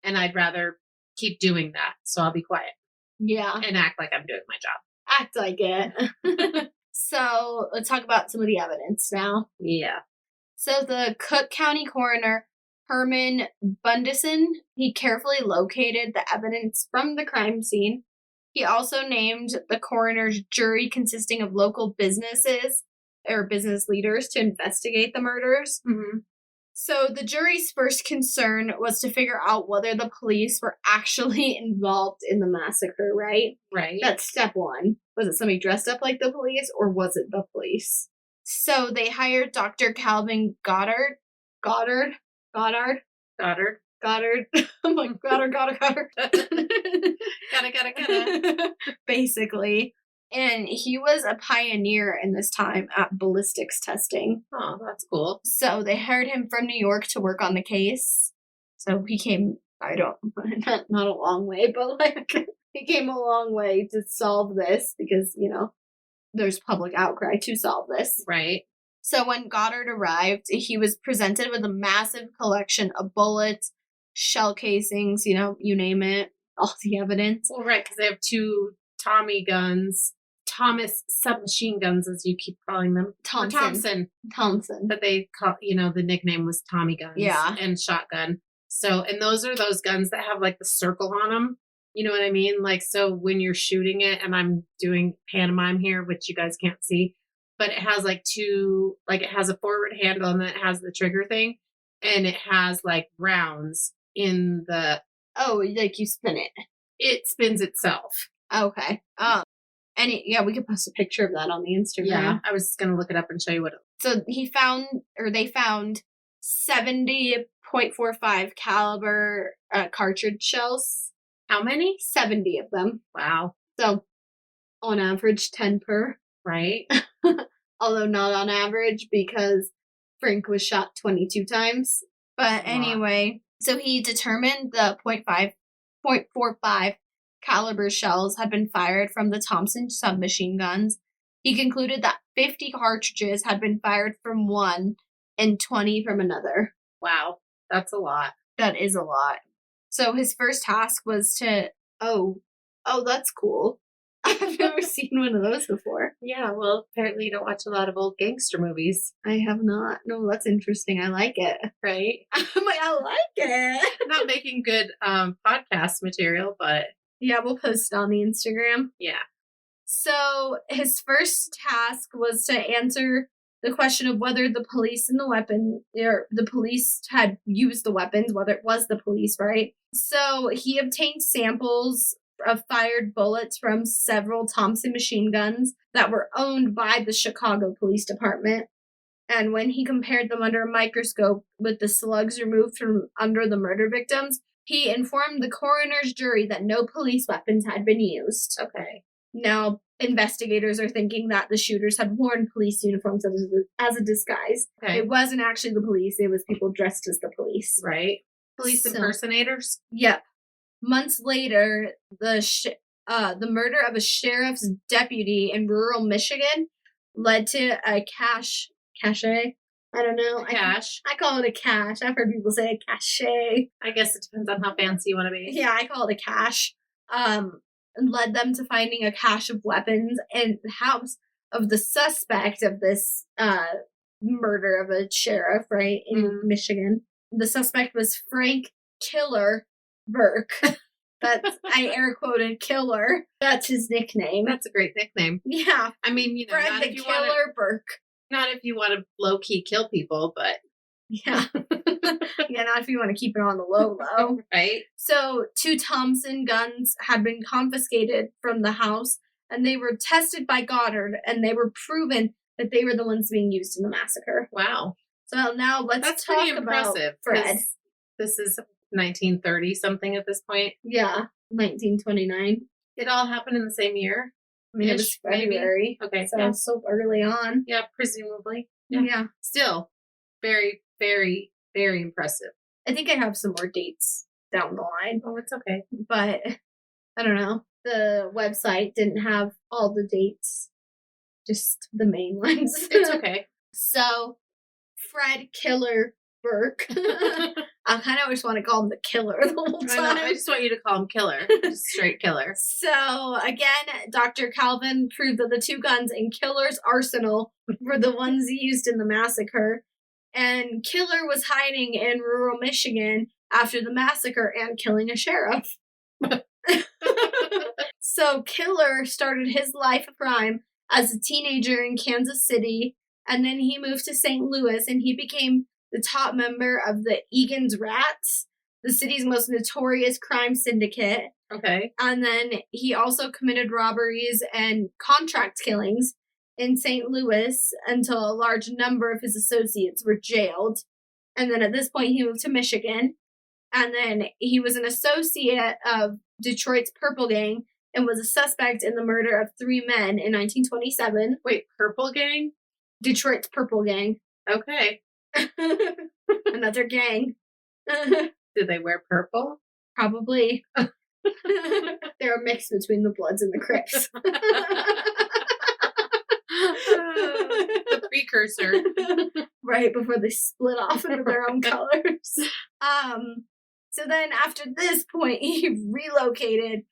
and I'd rather keep doing that. So I'll be quiet. Yeah. And act like I'm doing my job. Act like it. So let's talk about some of the evidence now. Yeah. So the Cook County coroner, Herman Bundesen, he carefully located the evidence from the crime scene. He also named the coroner's jury consisting of local businesses or business leaders to investigate the murders. Mm-hmm. So the jury's first concern was to figure out whether the police were actually involved in the massacre, right? Right. That's step one. Was it somebody dressed up like the police or was it the police? So they hired Dr. Calvin Goddard. I'm like, Goddard. Gotta. Basically. And he was a pioneer in this time at ballistics testing. Oh, that's cool. So they hired him from New York to work on the case. So he came, not a long way, but he came a long way to solve this because, there's public outcry to solve this. Right. So when Goddard arrived, he was presented with a massive collection of bullets, shell casings, you name it, all the evidence. Well, right, because they have two Thomas submachine guns, as you keep calling them. Thompson. But they call, the nickname was Tommy guns. Yeah. And shotgun. So, and those are those guns that have like the circle on them. You know what I mean? Like, so when you're shooting it, and I'm doing pantomime here, which you guys can't see, but it has it has a forward handle and then it has the trigger thing. And it has like rounds in the. Oh, like you spin it. It spins itself. Okay. We could post a picture of that on the Instagram. Yeah, I was going to look it up and show you what it So they found 70.45 caliber cartridge shells. How many? 70 of them. Wow. So, on average, 10 per. Right. Although not on average because Frank was shot 22 times. But anyway, so he determined the .45 caliber shells had been fired from the Thompson submachine guns. He concluded that 50 cartridges had been fired from one and 20 from another. Wow, that's a lot. That is a lot. So his first task was to, that's cool. I've never seen one of those before. Yeah, well, apparently you don't watch a lot of old gangster movies. I have not. No, that's interesting. I like it. Right? I'm like, I like it. Not making good podcast material, but Yeah, we'll post it on the Instagram. yeah. So his first task was to answer the question of whether the police and the police had used the weapons, whether it was the police, right? So he obtained samples of fired bullets from several Thompson machine guns that were owned by the Chicago Police Department. And when he compared them under a microscope with the slugs removed from under the murder victims, he informed the coroner's jury that no police weapons had been used. Okay. Now, investigators are thinking that the shooters had worn police uniforms as a disguise. Okay. It wasn't actually the police. It was people dressed as the police. Right. Police impersonators? Yep. Months later, the murder of a sheriff's deputy in rural Michigan led to a cache. I don't know. Cache. I call it a cache. I've heard people say a cache. I guess it depends on how fancy you want to be. Yeah, I call it a cache. Led them to finding a cache of weapons in the house of the suspect of this murder of a sheriff, right, in Michigan. The suspect was Frank Killer Burke. That's, I air quoted Killer. That's his nickname. That's a great nickname. Yeah. I mean, Fred not the if you Killer Burke. Not if you want to low key kill people, but yeah. Yeah, not if you want to keep it on the low. Right. So 2 Thompson guns had been confiscated from the house, and they were tested by Goddard, and they were proven that they were the ones being used in the massacre. Wow. So now let's talk about Fred. This is 1930 something at this point. Yeah, 1929. It all happened in the same year. I mean, it was February. Maybe. Okay. So so early on. Yeah, presumably. Yeah. Still, very, very, very impressive. I think I have some more dates down the line. Oh, it's okay. But I don't know. The website didn't have all the dates, just the main ones. It's okay. So, Fred Killer Burke. I kind of just want to call him the Killer the whole time. I just want you to call him Killer. Just straight Killer. So, again, Dr. Calvin proved that the 2 guns in Killer's arsenal were the ones used in the massacre. And Killer was hiding in rural Michigan after the massacre and killing a sheriff. So Killer started his life of crime as a teenager in Kansas City, and then he moved to St. Louis, and he became the top member of the Egan's Rats, the city's most notorious crime syndicate. Okay. And then he also committed robberies and contract killings in St. Louis until a large number of his associates were jailed. And then at this point, he moved to Michigan. And then he was an associate of Detroit's Purple Gang and was a suspect in the murder of 3 men in 1927. Wait, Purple Gang? Detroit's Purple Gang. Okay. Another gang. Did they wear purple? Probably. They're a mix between the Bloods and the Crips. The precursor. Right before they split off into their own colors. So then after this point, he relocated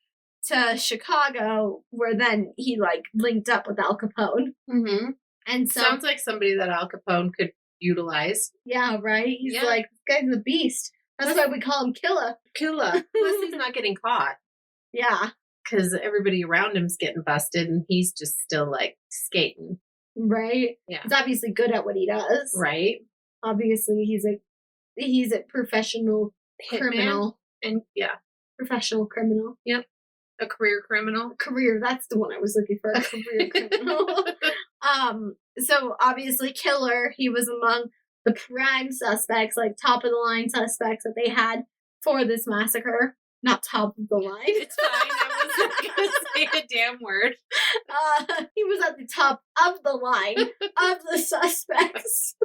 to Chicago, where then he linked up with Al Capone. Mm-hmm. And so sounds like somebody that Al Capone could utilize. Yeah, right? He's like, this guy's a beast. That's why we call him Killer. Plus he's not getting caught. Yeah. Because everybody around him's getting busted and he's just still skating. Right? Yeah. He's obviously good at what he does. Right. Obviously he's a professional criminal. And professional criminal. Yep. A career criminal. Career, that's the one I was looking for. A career criminal. So obviously Killer, he was among the prime suspects, top of the line suspects that they had for this massacre. Not top of the line. It's fine. I wasn't going to say a damn word. He was at the top of the line of the suspects.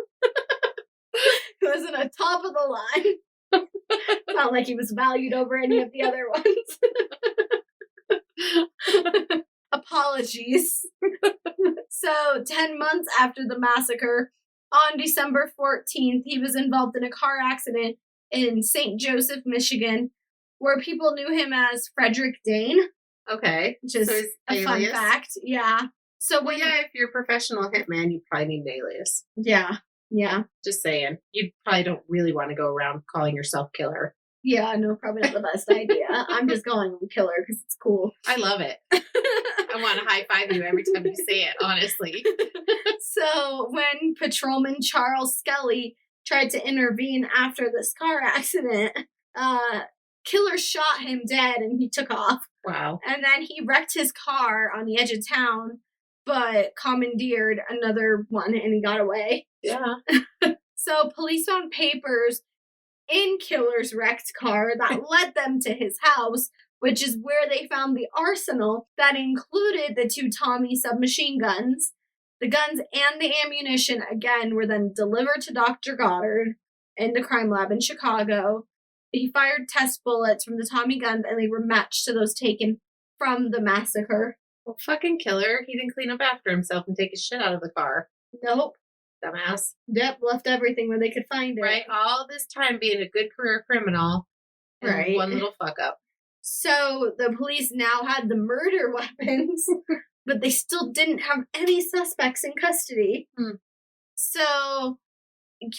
He was at the top of the line. Not like he was valued over any of the other ones. Apologies. So, 10 months after the massacre, on December 14th, he was involved in a car accident in St. Joseph, Michigan, where people knew him as Frederick Dane. Okay. which is So he's a fun alias. fact. Yeah. So Well, yeah, if you're a professional hitman, you probably need an alias. Yeah. Just saying. You probably don't really want to go around calling yourself killer. Yeah, no, probably not the best idea. I'm just going killer because it's cool. I love it. I want to high five you every time you say it, honestly. So when patrolman Charles Skelly tried to intervene after this car accident, killer shot him dead and he took off. Wow. And then he wrecked his car on the edge of town, but commandeered another one and he got away. Yeah. So police found papers in Killer's wrecked car that led them to his house, which is where they found the arsenal that included the 2 Tommy submachine guns. The guns and the ammunition, again, were then delivered to Dr. Goddard in the crime lab in Chicago. He fired test bullets from the Tommy guns, and they were matched to those taken from the massacre. Well, fucking killer. He didn't clean up after himself and take his shit out of the car. Nope. Dumbass. Yep, left everything where they could find it. Right? All this time being a good career criminal. And Right. one little fuck up. So the police now had the murder weapons, but they still didn't have any suspects in custody. So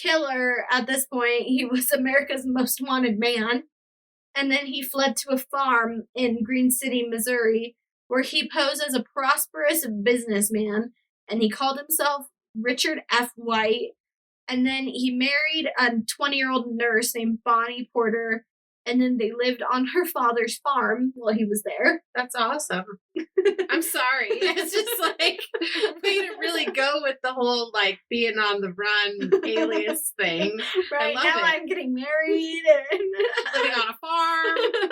Killer, at this point, he was America's most wanted man. And then he fled to a farm in Green City, Missouri, where he posed as a prosperous businessman, and he called himself Richard F. White. And then he married a 20-year-old nurse named Bonnie Porter, and then they lived on her father's farm while he was there. That's awesome. I'm sorry. It's just like, way to really go with the whole, like, being on the run alias thing. Right, love now it. I'm getting married and Living on a farm.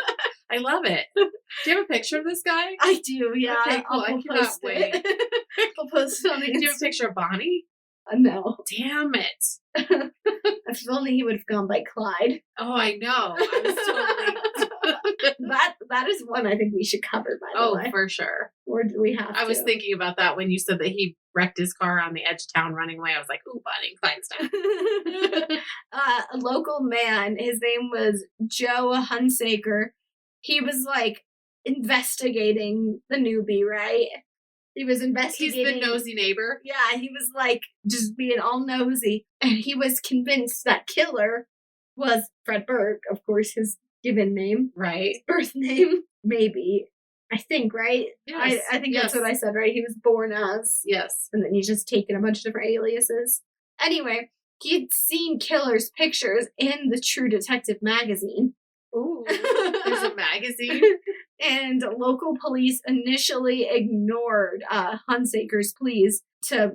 I love it. Do you have a picture of this guy? I do, yeah. Okay, cool. I I'll cannot post wait. it. I'll post it on the Do you have a picture of Bonnie? No. Damn it. If only he would have gone by Clyde. Oh, I know. I was totally... That is one I think we should cover, by the way. Oh, for sure. Or do we have to? I was thinking about that when you said that he wrecked his car on the edge of town running away. I was like, ooh, Bonnie and Clyde style. A local man, his name was Joe Hunsaker. He was like investigating the newbie, right? He was investigating. He's the nosy neighbor. Yeah, he was like just being all nosy. And he was convinced that Killer was Fred Berg, of course, his given name. Right. His birth name, maybe. I think, right? Yes. I think Yes. that's what I said, right? He was born as. Yes. And then he's just taken a bunch of different aliases. Anyway, he'd seen Killer's pictures in the True Detective magazine. Ooh, there's a magazine. And local police initially ignored Hunsaker's pleas to,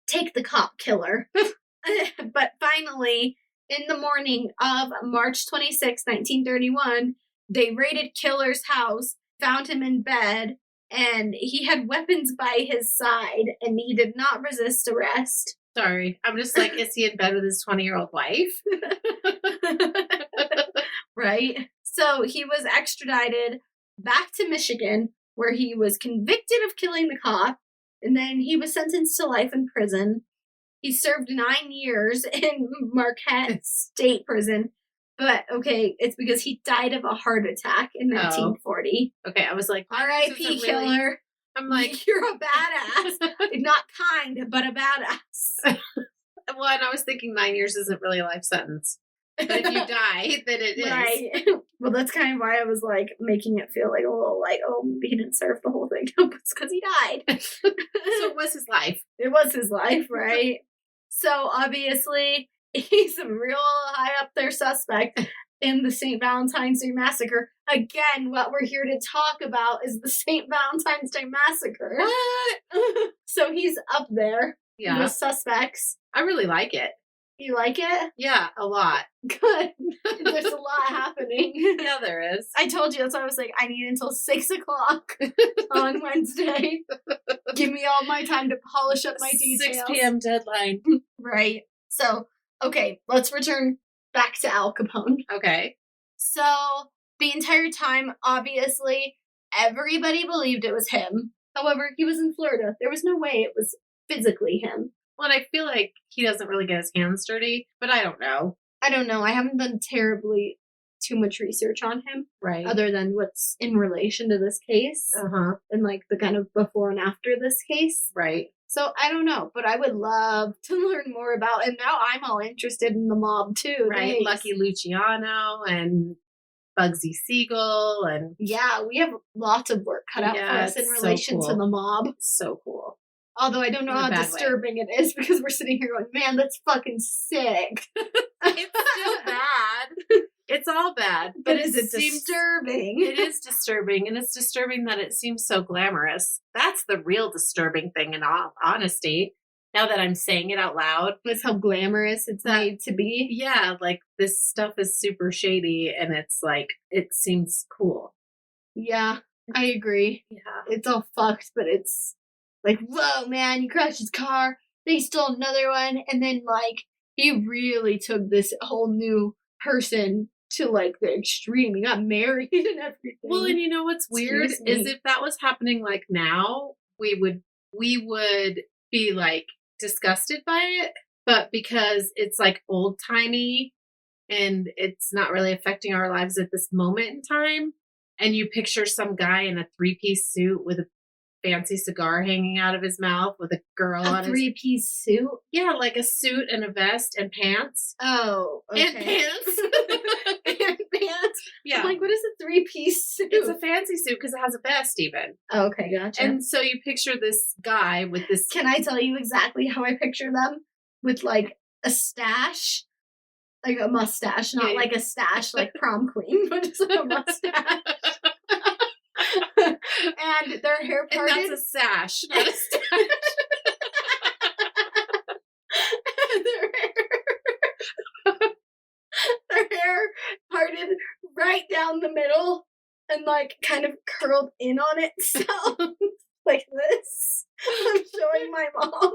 take the cop Killer. But finally, in the morning of March 26, 1931, they raided Killer's house, found him in bed, and he had weapons by his side, and he did not resist arrest. Sorry. I'm just like, is he in bed with his 20-year-old wife? Right? So he was extradited back to Michigan, where he was convicted of killing the cop, and then he was sentenced to life in prison. He served 9 years in Marquette State Prison, but okay, it's because he died of a heart attack in 1940. Okay, I was like, R.I.P. Killer. I'm like, You're a badass. Not kind, but a badass. well, and I was thinking 9 years isn't really a life sentence. But if you die, then it is. Right. Well, that's kind of why I was like making it feel like a little like, oh, he didn't serve the whole thing. It's because he died. So it was his life. It was his life, right? So obviously, he's a real high up there suspect in the St. Valentine's Day Massacre. Again, what we're here to talk about is the St. Valentine's Day Massacre. What? So he's up there with suspects. I really like it. You like it? Yeah, a lot. Good. There's a lot happening. Yeah, there is. I told you, that's why I was like, I need until 6 o'clock on Wednesday. Give me all my time to polish up my details. 6 p.m. deadline. Right. So, okay, let's return back to Al Capone. Okay. So, the entire time, obviously, everybody believed it was him. However, he was in Florida. There was no way it was physically him. Well, and I feel like he doesn't really get his hands dirty, but I don't know. I don't know. I haven't done terribly too much research on him Right. other than what's in relation to this case and like the kind of before and after this case. Right. So I don't know, but I would love to learn more about, and now I'm all interested in the mob too. Right. Thanks. Lucky Luciano and Bugsy Siegel and yeah, we have lots of work cut out for us in relation to the mob. So cool. Although I don't know how disturbing it is because we're sitting here going, man, that's fucking sick. It's still bad. It's all bad. But is it disturbing? It is disturbing. And it's disturbing that it seems so glamorous. That's the real disturbing thing in all honesty. Now that I'm saying it out loud. It's how glamorous it's made to be. Yeah, like this stuff is super shady and it's like, it seems cool. Yeah, I agree. Yeah. It's all fucked, but it's like, whoa, man, he crashed his car, then he stole another one, and then, like, he really took this whole new person to, like, the extreme. He got married and everything. Well, and you know what's weird is if that was happening, like, now, we would be, like, disgusted by it, but because it's, like, old-timey and it's not really affecting our lives at this moment in time, and you picture some guy in a three-piece suit with a fancy cigar hanging out of his mouth with a girl on a three-piece suit? Yeah, like a suit and a vest and pants. Oh, okay. And pants. And pants? Yeah. I'm like, what is a three-piece suit? It's a fancy suit because it has a vest even. Oh, okay, gotcha. And so you picture this guy with this... Can I tell you exactly how I picture them? With, like, a stash. Like a mustache, not like a stash like prom queen, but just like a mustache. And their hair parted. And that's a sash, not a stash. their hair parted right down the middle and like kind of curled in on itself like this. I'm showing my mom.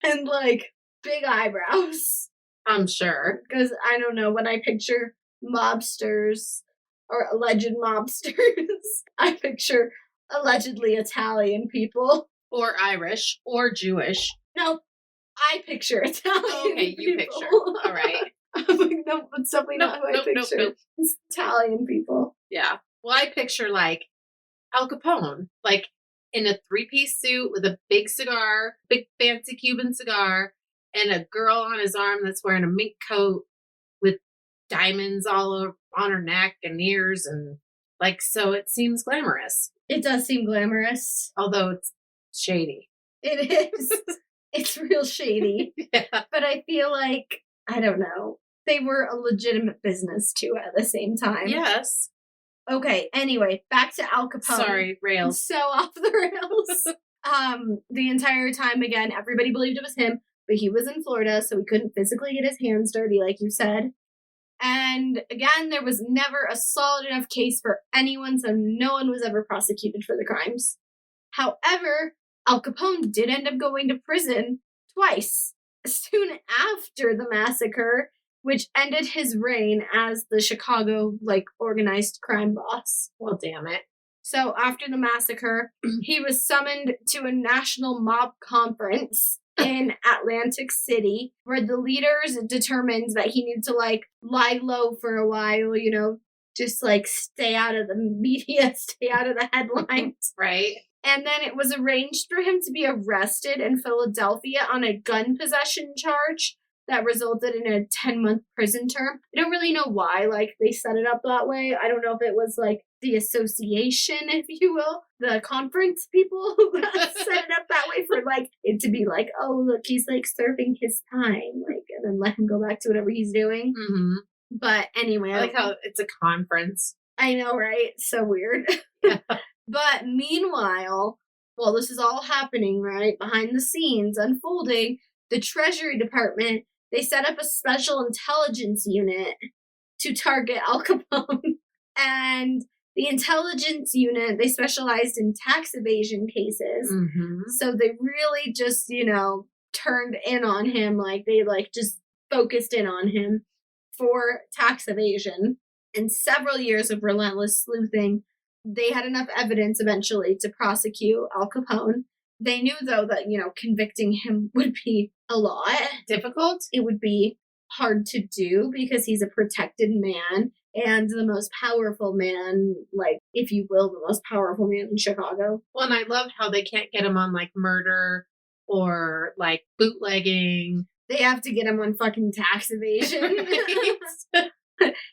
And like big eyebrows. I'm sure. Because I don't know, when I picture mobsters or alleged mobsters, I picture allegedly Italian people. Or Irish. Or Jewish. No, I picture Italian okay, people. you picture. All right. I'm like, no, that's definitely not who I picture. Nope. It's Italian people. Yeah. Well, I picture like Al Capone. Like in a three-piece suit with a big cigar, big fancy Cuban cigar, and a girl on his arm that's wearing a mink coat with diamonds all over on her neck and ears, and like, so it seems glamorous. It does seem glamorous. Although it's shady. It is. It's real shady. Yeah. But I feel like, I don't know, they were a legitimate business too at the same time. Yes. Okay, anyway, back to Al Capone. Sorry, rails. So off the rails. The entire time, again, everybody believed it was him. But he was in Florida, so he couldn't physically get his hands dirty, like you said. And again, there was never a solid enough case for anyone, so no one was ever prosecuted for the crimes. However, Al Capone did end up going to prison twice, soon after the massacre, which ended his reign as the Chicago, organized crime boss. Well, damn it. So after the massacre, he was summoned to a national mob conference in Atlantic City, where the leaders determined that he needed to, lie low for a while, just, stay out of the media, stay out of the headlines. Right. And then it was arranged for him to be arrested in Philadelphia on a gun possession charge that resulted in a 10-month prison term. I don't really know why, they set it up that way. I don't know if it was, the association, if you will, the conference people that set it up that way for, it to be oh, look, he's, serving his time, and then let him go back to whatever he's doing. Mm-hmm. But anyway. I like how it's a conference. I know, right? So weird. Yeah. But meanwhile, while this is all happening, right, behind the scenes, unfolding, the Treasury Department, they set up a special intelligence unit to target Al Capone. And the intelligence unit, they specialized in tax evasion cases. Mm-hmm. So they really just, turned in on him. They just focused in on him for tax evasion. And several years of relentless sleuthing, they had enough evidence eventually to prosecute Al Capone. They knew, though, that, convicting him would be a lot. Difficult? It would be hard to do because he's a protected man. and the most powerful man, like, if you will, the most powerful man in Chicago. Well, and I love how they can't get him on, like, murder or, like, bootlegging. They have to get him on fucking tax evasion.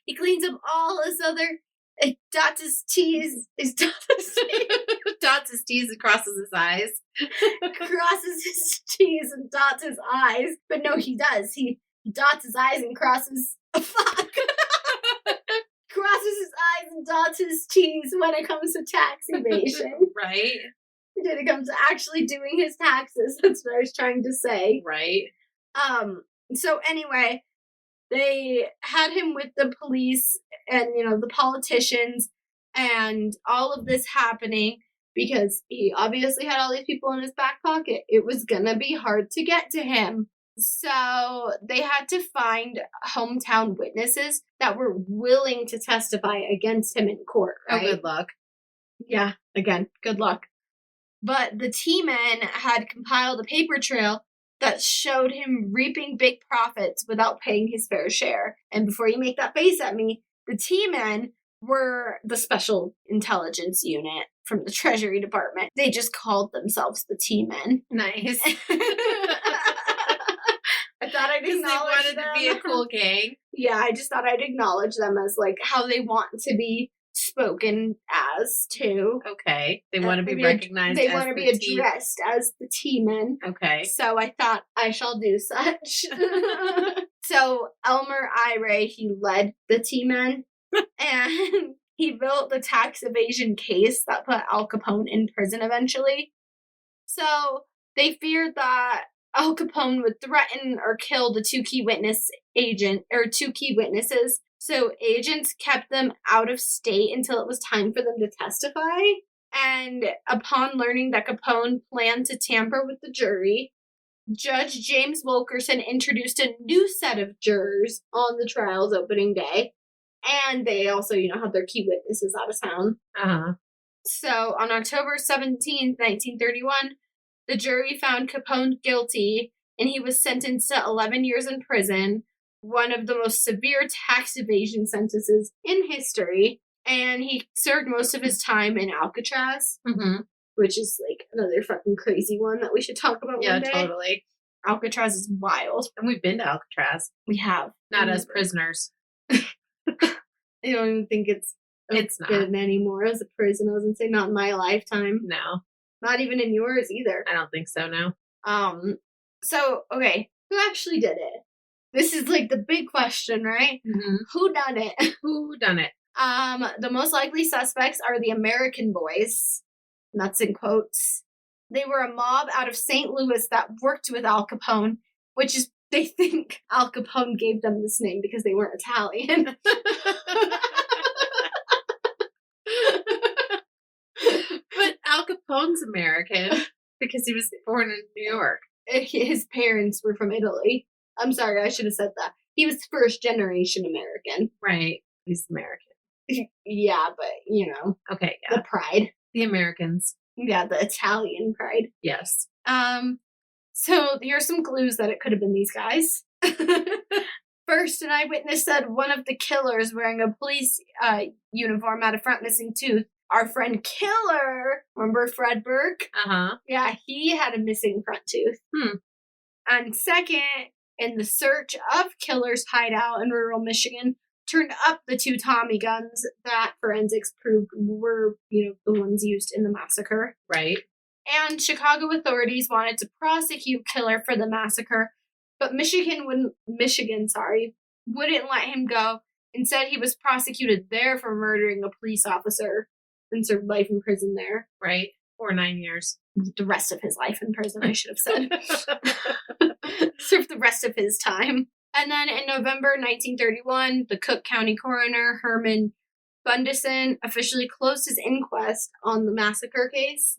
He cleans up all his other... dots his T's. Dots his T's and crosses his eyes. Crosses his T's and dots his I's. But no, he does. He dots his I's and crosses... Fuck! Crosses his I's and dots his T's when it comes to tax evasion. Right. When it comes to actually doing his taxes. That's what I was trying to say. Right. So anyway, they had him with the police and, the politicians and all of this happening because he obviously had all these people in his back pocket. It was gonna be hard to get to him. So they had to find hometown witnesses that were willing to testify against him in court, right? Oh, good luck. Yeah, again, good luck. But the T-Men had compiled a paper trail that showed him reaping big profits without paying his fair share. And before you make that face at me, the T-Men were the Special Intelligence Unit from the Treasury Department. They just called themselves the T-Men. Nice. I thought I'd acknowledge they wanted them. to be a cool gang. Yeah, I just thought I'd acknowledge them as, like, how they want to be spoken as, too. Okay. They want to be recognized They as want to be addressed as the T-Men. Okay. So I thought I shall do such. So Elmer Ire, he led the T-Men, and he built the tax evasion case that put Al Capone in prison eventually. So they feared that Al Capone would threaten or kill the two key witnesses. So agents kept them out of state until it was time for them to testify. And upon learning that Capone planned to tamper with the jury, Judge James Wilkerson introduced a new set of jurors on the trial's opening day. And they also, had their key witnesses out of town. Uh-huh. So on October 17th, 1931, the jury found Capone guilty, and he was sentenced to 11 years in prison, one of the most severe tax evasion sentences in history. And he served most of his time in Alcatraz, which is, like, another fucking crazy one that we should talk about one day. Yeah, totally. Alcatraz is wild. And we've been to Alcatraz. We have. Not as prisoners. I don't even think it's not good anymore as a prison. I was going to say not in my lifetime. No. Not even in yours either. I don't think so, no. So, okay, who actually did it? This is, like, the big question, right? Mm-hmm. Who done it? Who done it? The most likely suspects are the American Boys. And that's in quotes. They were a mob out of St. Louis that worked with Al Capone, which is, they think Al Capone gave them this name because they weren't Italian. But Al Capone's American because he was born in New York. His parents were from Italy. I'm sorry, I should have said that. He was first generation American. Right. He's American. Yeah, but, Okay, yeah. The pride. The Americans. Yeah, the Italian pride. Yes. So here's some clues that it could have been these guys. First, an eyewitness said one of the killers wearing a police uniform had a front missing tooth. Our friend Killer, remember Fred Burke? Uh-huh. Yeah, he had a missing front tooth. And second, in the search of Killer's hideout in rural Michigan, turned up the two Tommy guns that forensics proved were, the ones used in the massacre. Right. And Chicago authorities wanted to prosecute Killer for the massacre, but Michigan wouldn't let him go and said he was prosecuted there for murdering a police officer and served life in prison there. Right. Or 9 years. The rest of his life in prison, I should have said. Served the rest of his time. And then in November 1931, the Cook County coroner, Herman Bundesen, officially closed his inquest on the massacre case,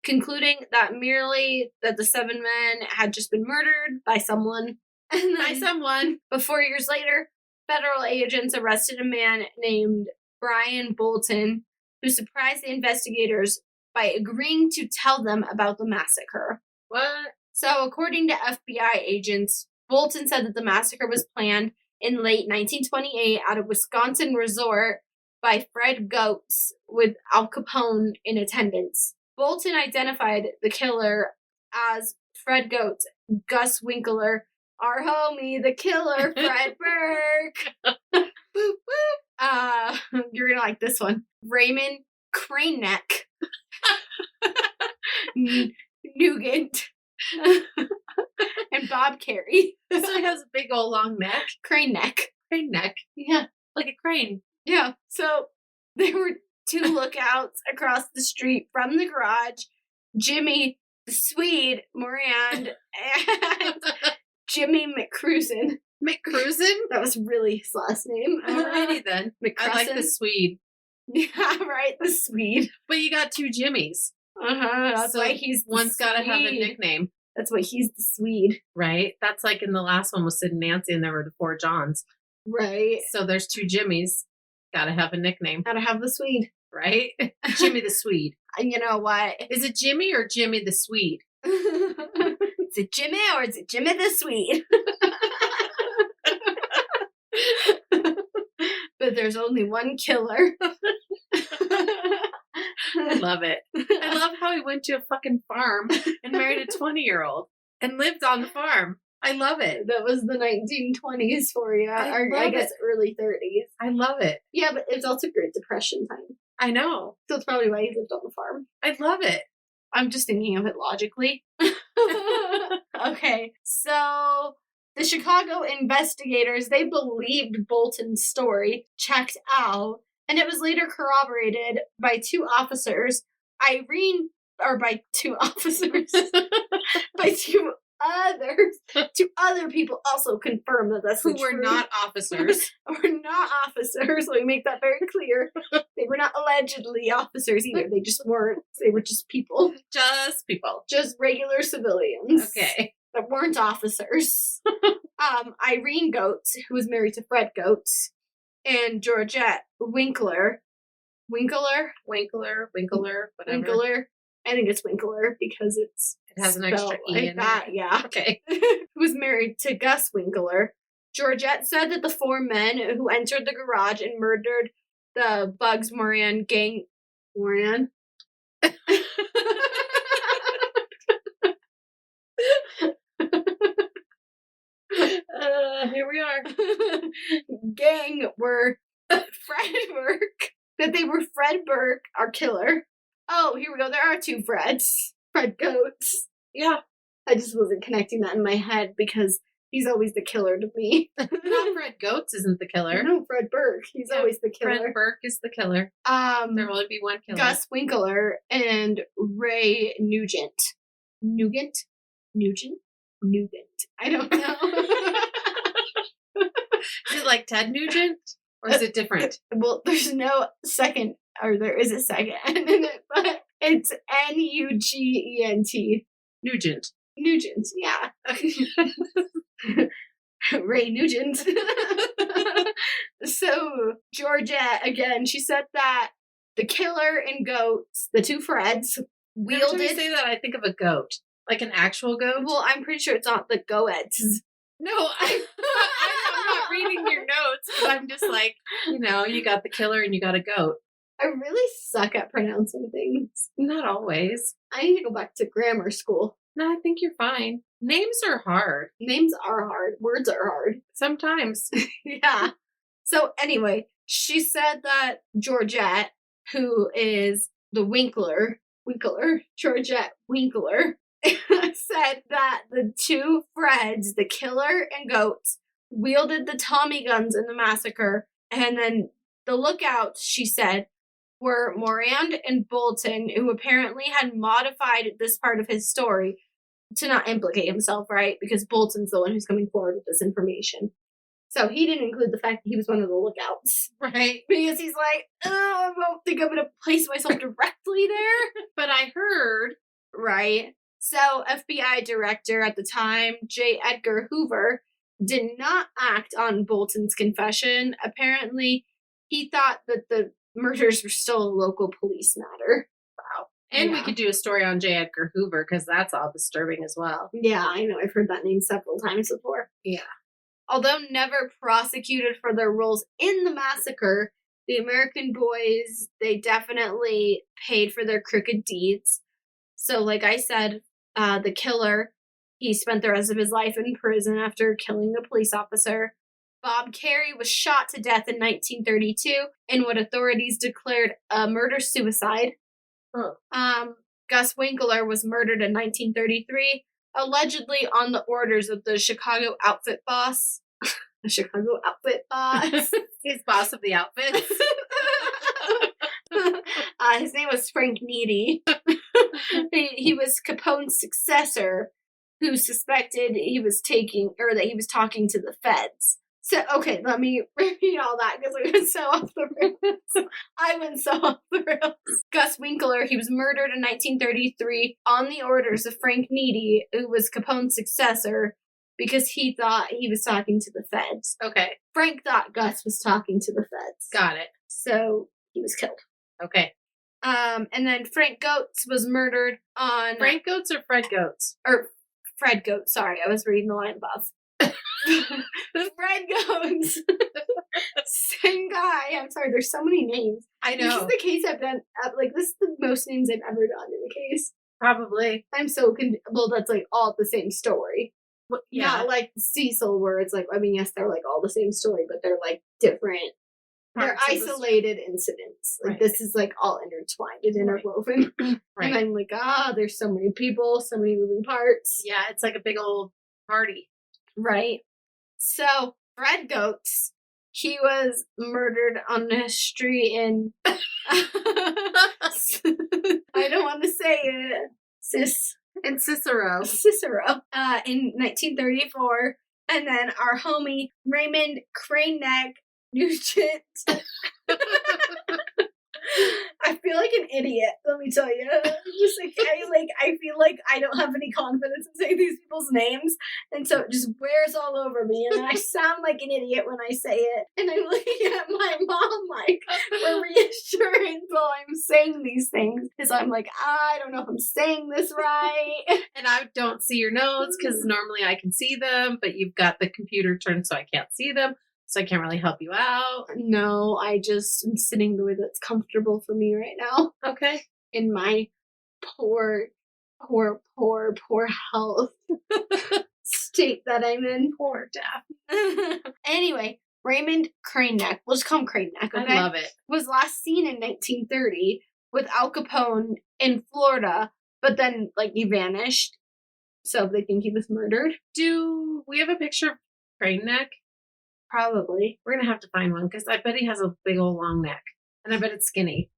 concluding that merely that the 7 men had just been murdered by someone. And then, But 4 years later, federal agents arrested a man named Brian Bolton, who surprised the investigators by agreeing to tell them about the massacre. What? So, according to FBI agents, Bolton said that the massacre was planned in late 1928 at a Wisconsin resort by Fred Goetz with Al Capone in attendance. Bolton identified the killer as Fred Goetz, Gus Winkler, our homie, the killer, Fred Burke. Boop, boop. You're gonna like this one. Raymond Crane Neck. Nugent. And Bob Carey. So he has a big old long neck. Crane Neck. Crane neck. Yeah. Like a crane. Yeah. So there were 2 lookouts across the street from the garage. Jimmy the Swede Moran and Jimmy McCruzen. McCruzen? That was really his last name. Alrighty then. I like the Swede. Yeah, right, the Swede. But you got 2 Jimmys. That's So why he's the one's got to have a Swede. nickname. That's why he's the Swede. Right? That's like in the last one with Sid and Nancy, and there were the 4 Johns. Right. So there's 2 Jimmys. Got to have a nickname. Gotta have the Swede. Right? Jimmy the Swede. And you know what? Is it Jimmy or Jimmy the Swede? Is it Jimmy or is it Jimmy the Swede? But there's only one killer. I love it. I love how he went to a fucking farm and married a 20-year-old and lived on the farm. I love it. That was the 1920s for you. Or I guess early 30s. I love it. Yeah, but it was also Great Depression time. I know. So it's probably why he lived on the farm. I love it. I'm just thinking of it logically. Okay, so the Chicago investigators, they believed Bolton's story, checked out, and it was later corroborated by 2 officers. By 2 others. 2 other people also confirmed that that's Who the were truth. not officers. Were not officers. Let me make that very clear. They were not allegedly officers either. They just weren't. They were just people. Just people. Just regular civilians. Okay. That weren't officers. Irene Goetz, who was married to Fred Goetz, and Georgette Winkler. Whatever. Winkler. I think it's Winkler because it has an extra E like in that. it. Yeah. Okay. Who was married to Gus Winkler. Georgette said that the 4 men who entered the garage and murdered the Bugs Moran gang. Moran? Here we are. Gang were Fred Burke. That they were Fred Burke, our killer. Oh, here we go. There are 2 Freds. Fred Goetz. Yeah. I just wasn't connecting that in my head because he's always the killer to me. Not Fred Goetz isn't the killer. No, Fred Burke. He's always the killer. Fred Burke is the killer. There will only be one killer. Gus Winkler and Ray Nugent. Nugent? I don't know. Is it like Ted Nugent? Or is it different? Well, there's no second, or there is a second in it, but it's Nugent. Nugent. Nugent, yeah. Ray Nugent. So, Georgette, again, she said that the killer and Goetz, the 2 Freds, Every time you wielded... say that, I think of a goat. Like an actual goat? Well, I'm pretty sure it's not the Goetz. No, I'm not reading your notes, but I'm just like, you got the killer and you got a goat. I really suck at pronouncing things. Not always. I need to go back to grammar school. No, I think you're fine. Names are hard. Names are hard. Words are hard. Sometimes. Yeah. So anyway, she said that Georgette, who is the Georgette Winkler, said that the 2 Freds, the killer and Goetz, wielded the Tommy guns in the massacre, and then the lookouts, she said, were Moran and Bolton, who apparently had modified this part of his story to not implicate himself, right? Because Bolton's the one who's coming forward with this information. So he didn't include the fact that he was one of the lookouts. Right. Because he's like, I don't think I'm going to place myself directly there. But I heard. Right. So FBI director at the time, J. Edgar Hoover, did not act on Bolton's confession. Apparently, he thought that the murders were still a local police matter. Wow. And we could do a story on J. Edgar Hoover, because that's all disturbing as well. Yeah, I know. I've heard that name several times before. Yeah. Although never prosecuted for their roles in the massacre, the American boys, they definitely paid for their crooked deeds. So, like I said, the killer, he spent the rest of his life in prison after killing a police officer. Bob Carey was shot to death in 1932 in what authorities declared a murder-suicide. Gus Winkler was murdered in 1933, allegedly on the orders of the Chicago outfit boss. The Chicago outfit boss. He's boss of the outfits. His name was Frank Needy. He was Capone's successor, who suspected he was that he was talking to the feds. So, okay, let me repeat all that because we went so off the rails. I went so off the rails. Gus Winkler, he was murdered in 1933 on the orders of Frank Needy, who was Capone's successor, because he thought he was talking to the feds. Okay. Frank thought Gus was talking to the feds. Got it. So he was killed. Okay. And then Frank Goetz was murdered on... Frank Goetz or Fred Goetz? Or Fred Goetz, sorry, I was reading the line above. Fred Goetz. Same guy. I'm sorry, there's so many names. I know. This is the case I've done. This is the most names I've ever done in a case. Probably. I'm so that's like all the same story. Well, yeah. Not like Cecil, where it's like, I mean, yes, they're like all the same story, but they're like different. They're isolated incidents. Like, this is like all intertwined and interwoven. Right. And I'm like, there's so many people, so many moving parts. Yeah, it's like a big old party. Right. So, Fred Goetz, he was murdered on a street in... I don't want to say it. And Cicero. In 1934. And then our homie, Raymond Crane-Neck Nugent. I feel like an idiot, let me tell you. I feel like I don't have any confidence in saying these people's names, and so it just wears all over me, and I sound like an idiot when I say it. And I'm looking at my mom like for reassurance while I'm saying these things, because I'm like, I don't know if I'm saying this right. And I don't see your notes because normally I can see them, but you've got the computer turned so I can't see them. So I can't really help you out. No, I just am sitting the way that's comfortable for me right now. Okay. In my poor health state that I'm in. Poor Daphne. Anyway, Raymond Crane-Neck, we'll just call him Crane-Neck, okay? I love it. Was last seen in 1930 with Al Capone in Florida, but then, he vanished. So they think he was murdered. Do we have a picture of Crane-Neck? Probably. We're going to have to find one because I bet he has a big old long neck. And I bet it's skinny.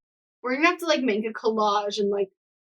We're going to have to make a collage and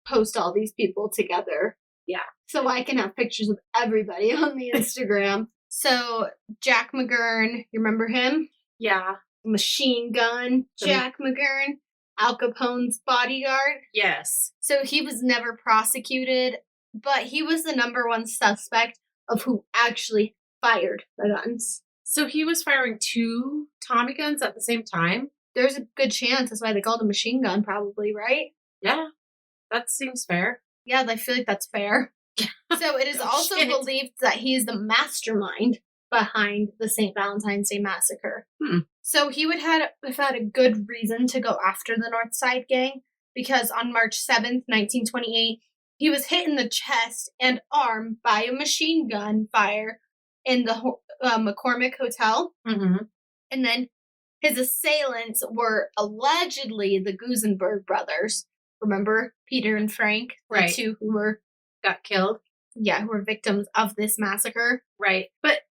post all these people together. Yeah. So I can have pictures of everybody on the Instagram. So Jack McGurn, you remember him? Yeah. Machine Gun. Jack McGurn. Al Capone's bodyguard. Yes. So he was never prosecuted, but he was the number one suspect of who actually fired the guns. So he was firing 2 Tommy guns at the same time? There's a good chance. That's why they called it a machine gun, probably, right? Yeah. That seems fair. Yeah, I feel like that's fair. So it is also believed that he is the mastermind behind the St. Valentine's Day Massacre. So he would have had a good reason to go after the North Side Gang, because on March 7th, 1928, he was hit in the chest and arm by a machine gun fire in the McCormick Hotel. Mm-hmm. And then his assailants were allegedly the Gusenberg brothers. Remember Peter and Frank? Right. The two who got killed? Yeah, who were victims of this massacre. Right. But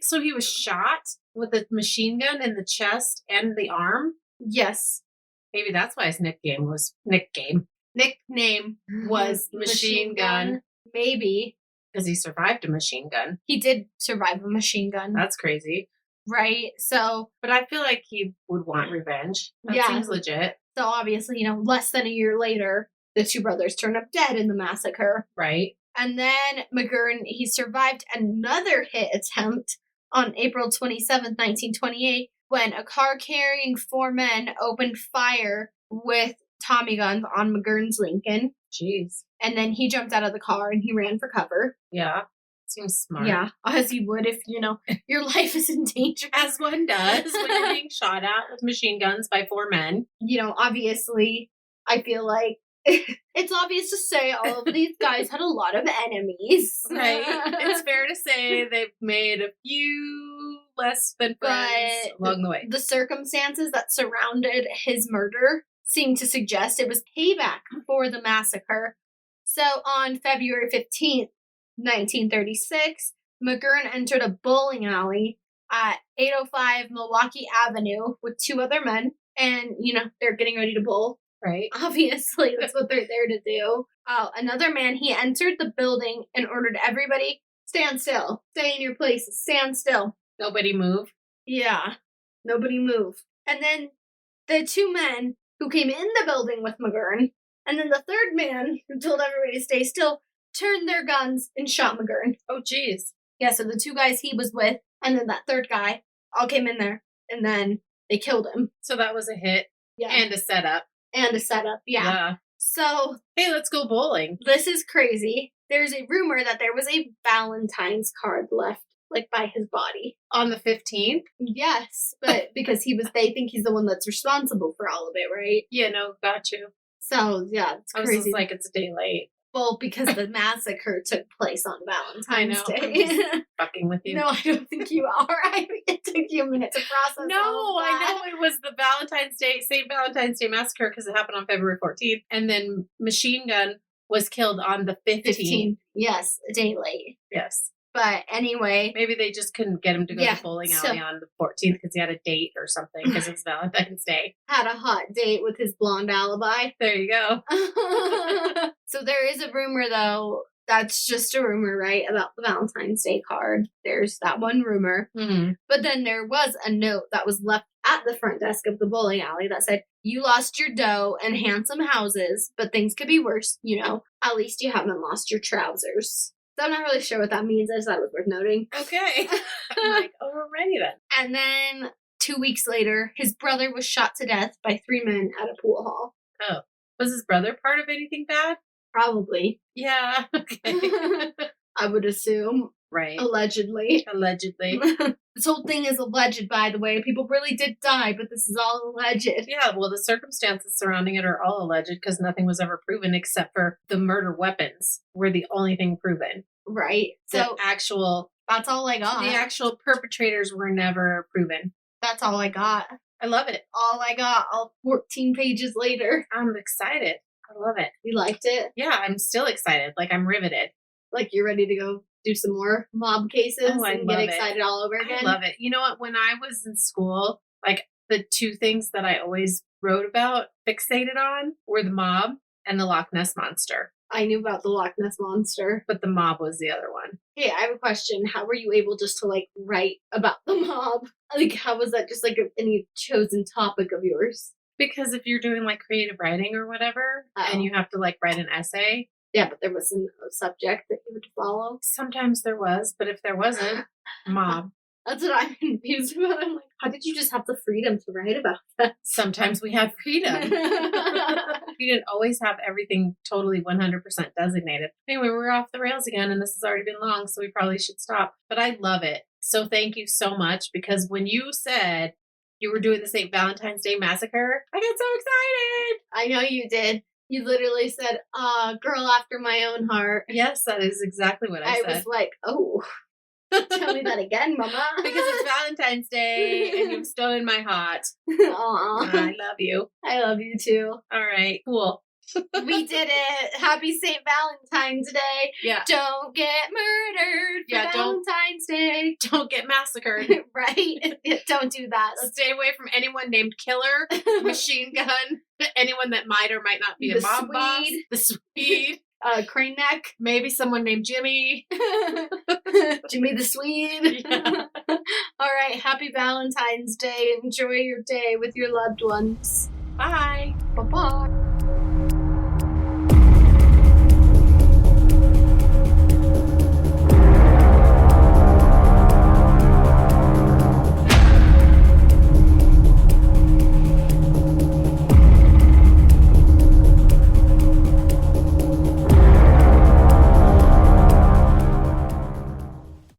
so he was shot with a machine gun in the chest and the arm? Yes. Maybe that's why his nickname was Machine Gun. Maybe. Because he survived a machine gun. He did survive a machine gun. That's crazy. Right? So. But I feel like he would want revenge. That seems legit. So obviously, less than a year later, the 2 brothers turned up dead in the massacre. Right. And then McGurn, he survived another hit attempt on April 27th, 1928, when a car carrying 4 men opened fire with Tommy guns on McGurn's Lincoln. Jeez. And then he jumped out of the car and he ran for cover. Yeah. Seems smart. Yeah, as you would if, your life is in danger. As one does when you're being shot at with machine guns by 4 men. Obviously, I feel like it's obvious to say all of these guys had a lot of enemies. Right. It's fair to say they've made a few less than friends along the way. The circumstances that surrounded his murder seem to suggest it was payback for the massacre. So on February 15th, 1936, McGurn entered a bowling alley at 805 Milwaukee Avenue with 2 other men, and, they're getting ready to bowl. Right. Obviously, that's what they're there to do. Another man, he entered the building and ordered everybody, stand still, stay in your places, stand still. Nobody move. Yeah, nobody move. And then the 2 men who came in the building with McGurn, and then the 3rd man who told everybody to stay still, turned their guns and shot McGurn. Oh, jeez. Yeah, so the 2 guys he was with, and then that 3rd guy, all came in there, and then they killed him. So that was a hit. Yeah. And a setup. And a setup, yeah. So, hey, let's go bowling. This is crazy. There's a rumor that there was a Valentine's card left, by his body. On the 15th? Yes, but because they think he's the one that's responsible for all of it, right? Yeah, no, got you. So, yeah, it's crazy. I was just like, it's a day late. Well, because the massacre took place on Valentine's Day. I'm just fucking with you. No, I don't think you are. It took you a minute to process. No, I know it was the St. Valentine's Day massacre because it happened on February 14th. And then Machine Gun was killed on the 15th. Yes, a day late. Yes. But anyway. Maybe they just couldn't get him to go to the bowling alley on the 14th because he had a date or something because it's Valentine's Day. Had a hot date with his blonde alibi. There you go. So there is a rumor, though. That's just a rumor, right? About the Valentine's Day card. There's that one rumor. Mm-hmm. But then there was a note that was left at the front desk of the bowling alley that said, "You lost your dough and handsome houses, but things could be worse, At least you haven't lost your trousers." So I'm not really sure what that means. I just thought it was worth noting. Okay. I'm like, alrighty then. And then 2 weeks later, his brother was shot to death by 3 men at a pool hall. Oh. Was his brother part of anything bad? Probably. Yeah. Okay. I would assume. Right. Allegedly. This whole thing is alleged, by the way. People really did die, but this is all alleged. Yeah, well, the circumstances surrounding it are all alleged because nothing was ever proven except for the murder weapons were the only thing proven. Right. So that's all I got. The actual perpetrators were never proven. That's all I got. I love it. All I got, all 14 pages later. I'm excited. I love it. You liked it? Yeah, I'm still excited. I'm riveted. You're ready to go do some more mob cases and get excited all over again? I love it. You know what? When I was in school, the 2 things that I always wrote about, fixated on, were the mob and the Loch Ness Monster. I knew about the Loch Ness Monster. But the mob was the other one. Hey, I have a question. How were you able just to, write about the mob? How was that just, any chosen topic of yours? Because if you're doing, creative writing or whatever, and you have to, write an essay. Yeah, but there wasn't a subject that you would follow. Sometimes there was, but if there wasn't, mob. That's what I'm confused about. I'm like, how did you just have the freedom to write about that? Sometimes we had freedom. We didn't always have everything totally 100% designated. Anyway, we're off the rails again, and this has already been long, so we probably should stop. But I love it. So thank you so much, because when you said you were doing the St. Valentine's Day Massacre, I got so excited. I know you did. You literally said, girl after my own heart. Yes, that is exactly what I said. I was like, oh, tell me that again, mama. Because it's Valentine's Day and you've stolen my heart. Aww. I love you. I love you too. All right, cool. We did it. Happy St. Valentine's Day. Yeah. Don't get murdered for Valentine's Day. Don't get massacred. Right? Don't do that. Stay away from anyone named Killer, Machine Gun, anyone that might or might not be a mob boss. The Swede. Crane Neck. Maybe someone named Jimmy. Jimmy the Swede. Yeah. All right. Happy Valentine's Day. Enjoy your day with your loved ones. Bye. Bye-bye.